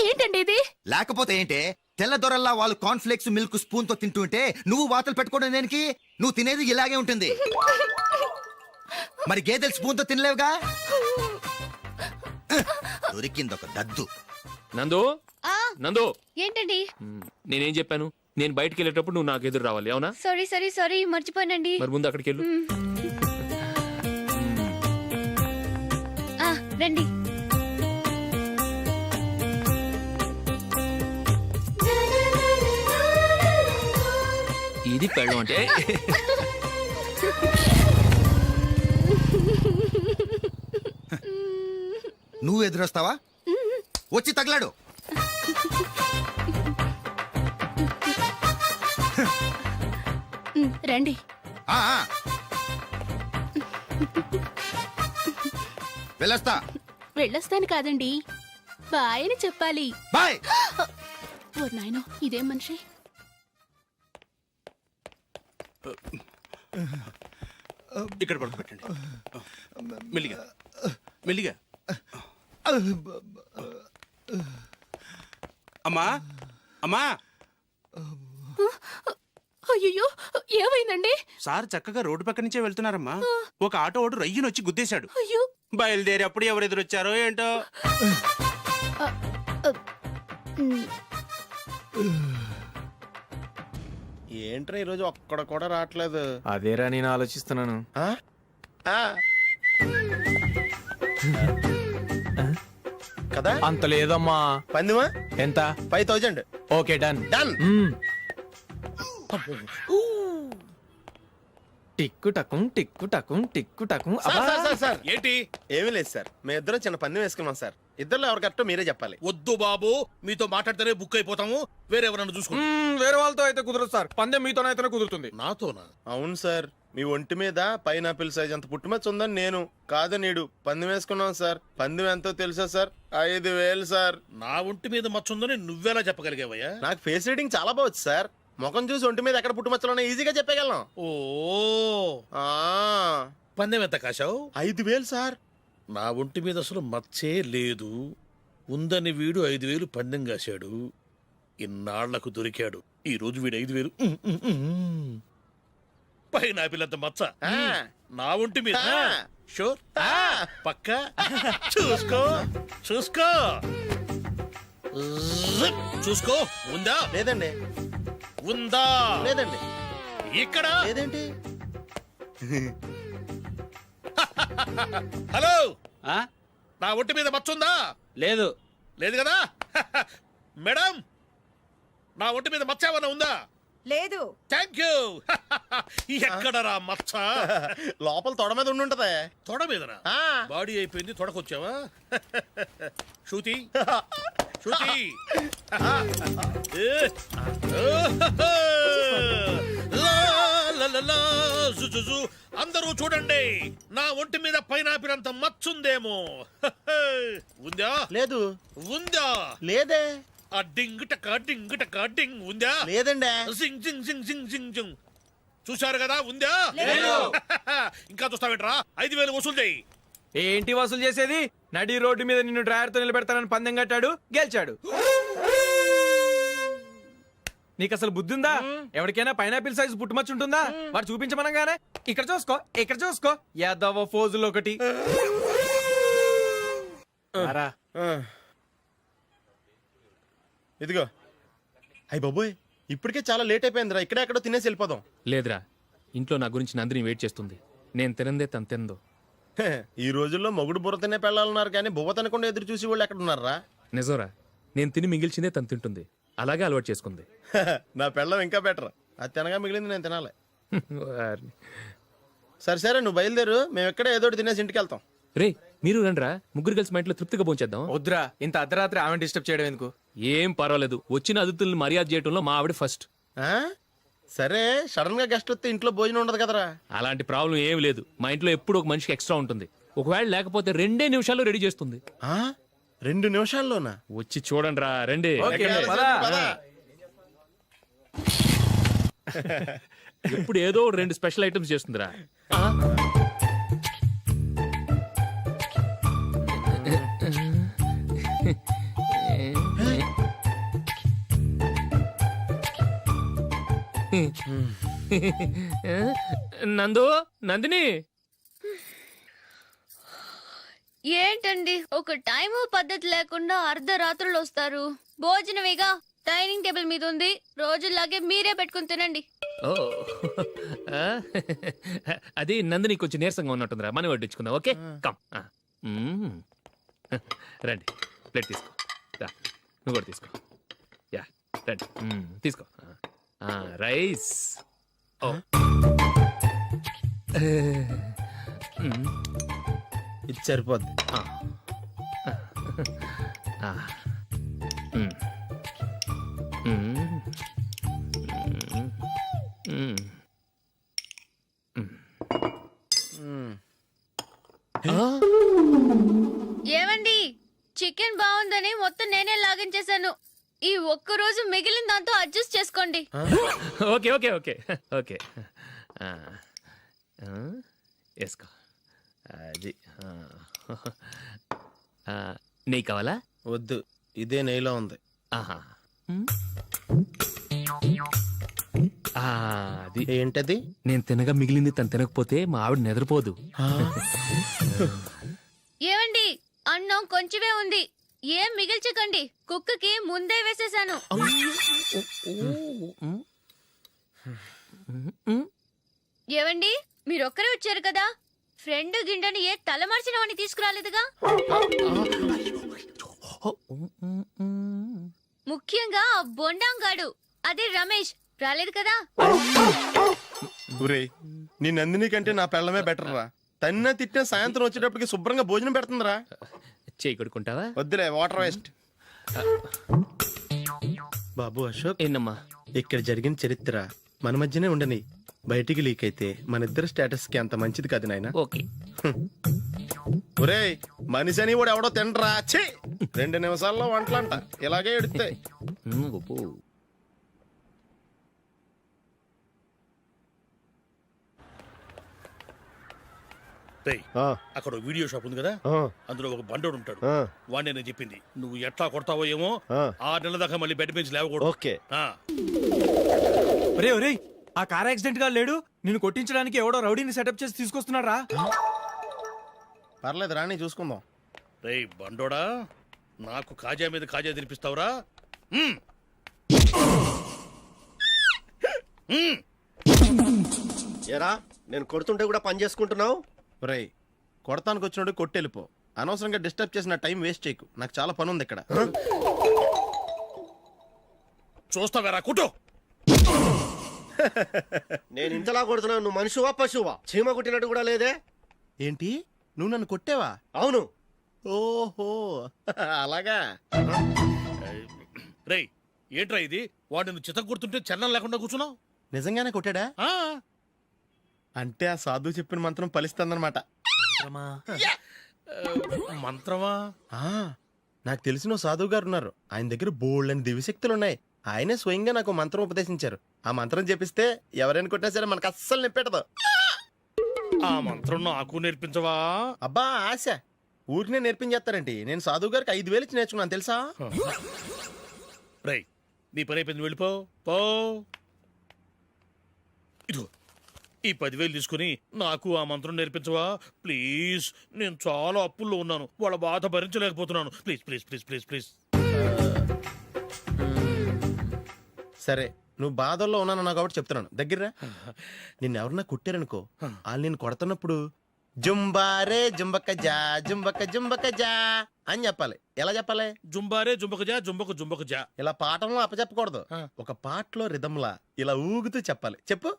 ఏంటండి ఇది? లేకపోతే ఏంటే, తెల్లదొరల్లా వాళ్ళు కార్న్ఫ్లేక్స్ మిల్క్ స్పూన్ తో తింటుంటే నువ్వు వాతలు పెట్టుకోవడం దేనికి? నువ్వు తినేది ఇలాగే ఉంటుంది. మరి గేదెలు స్పూన్ తో తినలేవుగా. దొరికిందొక దద్దు. నందు, నందు, ఏంటండి? నేనేం చెప్పాను? నేను బయటికి వెళ్ళేటప్పుడు నువ్వు నాకు ఎదురు రావాలి, అవునా? సారీ మర్చిపోయానండి. మరి ముందు అక్కడికి వెళ్ళు. రండి. ఇది పెళ్ళం అంటే. నువ్వు ఎదురొస్తావా? వచ్చి తగలాడు. రండి. వెళ్ళొస్తా. వెళ్ళొస్తాను కాదండి, బాయ్ అని చెప్పాలి. బాయ్. ఓ నాయనో, ఇదేం మనిషి? ఇక్కడ పడుకోబెట్టండి. మెల్లిగా మెల్లిగా. అమ్మా, అమ్మా. అయ్యో, ఏమైందండి? సార్ చక్కగా రోడ్డు పక్క నుంచే వెళ్తున్నారమ్మా. ఒక ఆటో ఓడు రయ్యనొచ్చి గుద్దేశాడు. అయ్యో. బయలుదేరి అప్పుడు ఎవరెదురొచ్చారో ఏంటో. ఏంట్రా ఈరోజు ఒక్కడ కూడా రావట్లేదు? అదేరా నేను ఆలోచిస్తున్నాను. కదా అంత లేదమ్మా. పందిమా ఎంత? 5000. Okay, done. డన్. టిక్కు టకుం టిక్కు టకుం టిక్కు టకుం. సార్ ఏంటి? ఏమీ లేదు సార్, మేము ఇద్దరం చిన్న పందెం వేసుకున్నాం సార్. ఇద్దరు ఎవరు కరెక్టో మీరే చెప్పాలి. వద్దు బాబు, మీతో మాట్లాడితేనే బుక్ అయిపోతాము. వేరెవరన్నా చూసుకోండి. వేరే వాళ్ళతో అయితే కుదరదు సార్, పందెం మీతోనైతేనే కుదురుతుంది. నాతోనా? అవును సార్, మీ ఒంటి మీద పైనాపిల్ సైజ్ అంత పుట్టుమచ్చ ఉందని నేను కాదు నీడు పందెం వేసుకున్నాం సార్. పందెం ఎంతో తెలుసా సార్? 5000 సార్. నా ఒంటి మీద మచ్చ ఉందని నువ్వెలా చెప్పగలిగావయ్యా? నాకు ఫేస్ రీడింగ్ చాలా బాగుంది సార్. ముఖం చూసి ఒంటి మీద ఎక్కడ పుట్టుమచ్చలో ఈజీగా చెప్పగలను. ఓ, పందెం ఎంత కాశావు? 5000 సార్. నా ఒంటి మీద అసలు మచ్చే లేదు. ఉందని వీడు 5000 పందెం కాశాడు. ఇన్నాళ్లకు దొరికాడు. ఈ రోజు వీడు 5000. పైన పిల్లంత మచ్చ నా ఒంటి మీద. షూర్, పక్క. చూసుకో చూసుకో చూసుకో. ఉందా? లేదండి. ఉందా? లేదండి. ఇక్కడ లేదేంటి? హలో, నా ఒంటి మీద మచ్చుందా? లేదు. లేదు కదా? మేడం, నా ఒంటి మీద మచ్చ ఏమన్నా ఉందా? లేదు. Thank you. ఎక్కడరా మచ్చ? లోపల తొడ మీద ఉండుంటదే. తొడ మీదనా? బాడీ అయిపోయింది, తొడకొచ్చావా? శృతి శృతి. అందరూ చూడండి, నా ఒంటి మీద పైనాపిల్ అంత మచ్చుందేమో. ఉందా? లేదు. ఉందా? లేదే. ఆ డింగ్ టక డింగ్ టక డింగ్ ఉందా? లేదండి. జింగ్ జింగ్ జింగ్ జింగ్ జింగ్ జింగ్. చూశారు కదా, ఉందా? ఇంకా చూస్తావేంట్రా? 5,000 వసూలు చేయి. ఏంటి వసూలు చేసేది? నడి రోడ్డు మీద నిన్ను డ్రైవర్తో నిలబెడతానని పందెం కట్టాడు, గెలిచాడు. నీకు అసలు బుద్ధి ఉందా? ఎవరికైనా పైనాపిల్ సైజ్ పుట్టుమచ్చు ఉంటుందా? వాడు చూపించమనగానే ఇక్కడ చూసుకో, ఇక్కడ చూసుకో, యాదవ ఫోజులు ఒకటి. ఇదిగో. అయ్యి బాబోయ్, ఇప్పటికే చాలా లేట్ అయిపోయిందిరా. ఇక్కడే ఎక్కడో తినేసి వెళ్ళిపోదాం. లేదురా, ఇంట్లో నా గురించి నందిని వెయిట్ చేస్తుంది. నేను తినందే తను తిందో. ఈ రోజుల్లో మొగుడు బుర్ర తినే పెళ్ళాలన్నారు కానీ బువ్వ తినకుండా ఎదురు చూసి వాళ్ళు ఎక్కడ ఉన్నారా? నిజంరా, నేను తిని మిగిల్చిందే తను తింటుంది. అలాగే అలవాటు చేసుకుంది. నా పెళ్ళం ఇంకా బెటర్. అది తినగా మిగిలింది నేను తినాలి. సరే సరే, నువ్వు బయలుదేరు. మేము ఎక్కడే ఏదో ఒకటి తినేసి ఇంటికి వెళ్తాం. రే, మీరు రండిరా, ముగ్గురు కలిసి మా ఇంట్లో తృప్తిగా పోంచేద్దాం. వద్దురా, ఇంత అర్ధరాత్రి ఆమె డిస్టర్బ్ చేయడం ఎందుకు? ఏం పర్వాలేదు, వచ్చిన అతిథుల్ని మర్యాద చేయడంలో మా ఆవిడ ఫస్ట్. సరే, సడన్ గా గెస్ట్ వస్తే ఇంట్లో భోజనం ఉండదు కదరా. అలాంటి ప్రాబ్లం ఏం లేదు. మా ఇంట్లో ఎప్పుడు ఒక మనిషికి ఎక్స్ట్రా ఉంటుంది. ఒకవేళ లేకపోతే 2 నిమిషాల్లో రెడీ చేస్తుంది. 2 నిమిషాల్లోనా? వచ్చి చూడండి రా, రండి. ఎప్పుడు ఏదో 2 స్పెషల్ ఐటమ్స్ చేస్తుందిరా. నందు, నందిని. ఏంటండి ఒక టైము పద్ధతి లేకుండా అర్ధరాత్రులు వస్తారు? భోజనమేగా డైనింగ్ టేబుల్ మీద ఉంది, రోజుల్లాగే మీరే పెట్టుకుని తినండి. ఓ, అది నందిని కొంచెం నీరసంగా ఉన్నట్టుందిరా, మనం వడ్డించుకుందాం. Okay, come. రండి, ప్లేట్ తీసుకో. నువ్వు కూడా తీసుకో. యా, రండి, తీసుకో. రైస్. ఓ, ఇది సరిపోద్ది. ఏమండి, చికెన్ బాగుందని మొత్తం నేనే లాగించేశాను. ఈ ఒక్క రోజు మిగిలిన దాంతో అడ్జస్ట్ చేసుకోండి. Okay okay okay okay. వేసుకో. అది నెయ్యి కావాలా? వద్దు, ఇదే నెయ్యిలో ఉంది. ఆహా, అది ఏంటది? నేను తినగా మిగిలింది తను తినకపోతే మా ఆవిడ నిద్రపోదు. ఏమండి, అన్నం కొంచెమే ఉంది, ఏం మిగిల్చకండి. కుక్కకి ముందే వేసేసాను. ఏవండి, మీరొక్కరే వచ్చారు కదా, ఫ్రెండ్ గిండెని ఏ తలమార్చిన వాడిని తీసుకురాలేదుగా? ముఖ్యంగా ఆ బొండాంగాడు, అదే రమేష్, రాలేదు కదా? ఊరే, నీ నందిని కంటే నా పెళ్ళమే బెటర్ రా. తన్న తిట్టిన సాయంత్రం వచ్చేటప్పటికి శుభ్రంగా భోజనం పెడుతుందిరా. చేయి కొడుకుంటావా? వద్దులే, వాటర్ వేస్ట్. బాబు అశోక్, ఏంటమ్మా? ఇక్కడ జరిగిన చరిత్ర మన మధ్యనే ఉండని. బయటికి లీక్ అయితే మన ఇద్దరు స్టేటస్ కి అంత మంచిది కాదు నాయన. ఓకే. ఒరే, మనిషి అని కూడా ఎవడో తినరా. 2 నిమిషాల్లో వంటలంట, ఇలాగే ఎడితే. అక్కడ వీడియో షాప్ ఉంది కదా, అందులో ఒక బండోడు ఉంటాడు. వాడిని నేను చెప్పింది, నువ్వు ఎట్లా కొడతావో ఏమో. 6 నెలల దాకా మళ్ళీ బెడ్ పెంచి లేవకూడదు. ఓకే. ఒరే ఒరే, ఆ కార్ యాక్సిడెంట్ గా లేడు, నిన్ను కొట్టించడానికి ఎవడో రౌడీని సెటప్ చేసి తీసుకొస్తున్నాడు రా. పర్లేదు, రాని చూసుకుందాం. రేయ్ బండోడా, నాకు కాజా మీద కాజా తినిపిస్తావురా? ఏరా, నేను కొడుతుంటే కూడా పని చేసుకుంటున్నావు? రేయ్, కొడతానికి వచ్చినోడు కొట్టెళ్ళిపో. అనవసరంగా డిస్టర్బ్ చేసిన టైం వేస్ట్ చేయకు. నాకు చాలా పని ఉంది ఇక్కడ. చూస్తావేరా కుట్టు. నేను ఇంతలా కొడుతున్నాను, నువ్వు మనిషివా పశువా? చీమ కుట్టినట్టు కూడా లేదే. ఏంటి నువ్వు నన్ను కొట్టేవా? అవును. ఓహో అలాగా. రేయ్ ఏంట్రా ఇది? వాడు నువ్వు చిత్త గుర్తుంటే చలనం లేకుండా కూర్చున్నావు. నిజంగానే కొట్టాడా? ఆ, అంటే ఆ సాధువు చెప్పిన మంత్రం ఫలిస్తుందన్నమాట. మంత్రమా? నాకు తెలిసిన ఓ సాధువు గారు ఉన్నారు. ఆయన దగ్గర బోల్డని దివ్యశక్తులు ఉన్నాయి. ఆయనే స్వయంగా నాకు మంత్రం ఉపదేశించారు. ఆ మంత్రం చెప్పిస్తే ఎవరైనా కొట్టినా సరే మనకు అస్సలు నిప్పెట్టదు. ఆ మంత్రం నాకు నేర్పించవా? అబ్బా ఆశ, ఊరినే నేర్పించేస్తారండి. నేను సాధువు గారికి 5,000 ఇచ్చి నేర్చుకున్నాను తెలుసా? రేయ్ నీ పని అయిపోయింది, వెళ్ళిపో పో. ఇదిగో ఈ 10,000 తీసుకుని నాకు ఆ మంత్రం నేర్పించవా ప్లీజ్? నేను చాలా అప్పుల్లో ఉన్నాను, వాళ్ళ బాధ భరించలేకపోతున్నాను. Please please please please please. సరే నువ్వు బాధల్లో ఉన్నాను నాకు కాబట్టి చెప్తున్నాను. దగ్గర నిన్ను ఎవరన్నా కొట్టారనుకో, వాళ్ళు నేను కొడుతున్నప్పుడు జుంబారే జుంబక జా జుంబక జుంబక జా అని చెప్పాలి. ఎలా చెప్పాలి? జుంబారే జుంబకు జా జుంబకు జుంబకు జా. ఇలా పాఠంలో అప్పచెప్పకూడదు. ఒక పాటలో రిధంలా ఇలా ఊగుతూ చెప్పాలి. చెప్పు.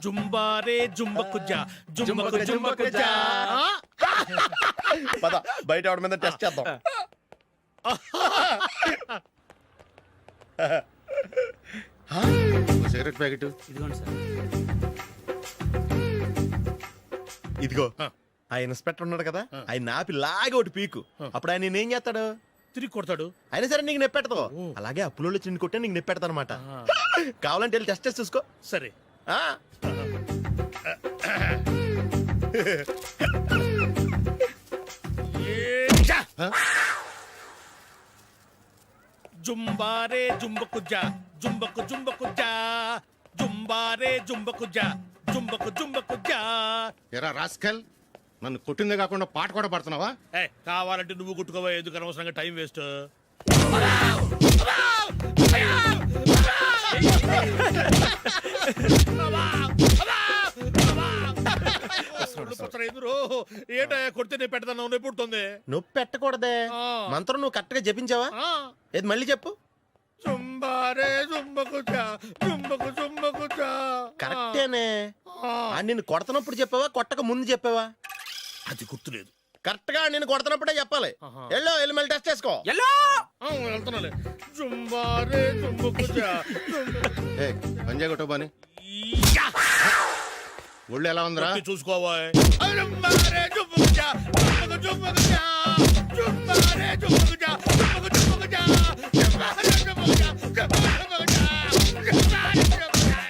జుంబారే జుంబకు జా జుంబకు జుంబకు జా. పద బయట ఆవిడ మీద టెస్ట్ చేద్దాం. సిగరెట్ ప్యాకెట్ ఇదిగో. ఆ ఇన్స్పెక్టర్ ఉన్నాడు కదా, ఆయన ఆపి లాగే ఒకటి పీకు. అప్పుడు ఆయన నేనేం చేస్తాడు? తిరిగి కొడతాడు. అయినా సరే నీకు నెప్పెడతావు. అలాగే అప్పులో చిన్న కొట్టే నీకు నెప్పెడతా అనమాట. కావాలంటే వెళ్ళి టెస్ట్ చేసి చూసుకో. సరే. జుంబారే జుంబకు జా జుంబకు జుంబకు జా జుంబారే జుంబకు జా జుంబకు జుంబకు జా. ఎరా రాస్కల్, నన్ను కొట్టిందే కాకుండా పాట కూడా పడుతున్నావా? కావాలంటే నువ్వు కుట్టుకోవా, ఎందుకు అనవసరంగా టైం వేస్ట్. ఏంటో కొడితే నేను పెడతాను, నొప్పి పుడుతుంది. నొప్పి పెట్టకూడదే. మంత్రం నువ్వు కరెక్ట్ గా జపించావా? ఏది మళ్ళీ చెప్పు. జుంబారే జుంబకు జా జుంబకు జుంబకు జా. కరెక్టేనే. నిన్ను కొడుతున్నప్పుడు చెప్పావా, కొట్టక ముందు చెప్పావా? అది గుర్తులేదు. కరెక్ట్ గా నేను కొడుతున్నప్పుడే చెప్పాలి. వెళ్ళి మళ్ళీ టెస్ట్ చేసుకో. వెళ్తున్నాలే. జుంబారే జుంబకు జా. పంజా కొట్టు బాని. ఒళ్ళు ఎలా ఉందిరా చూసుకోవా.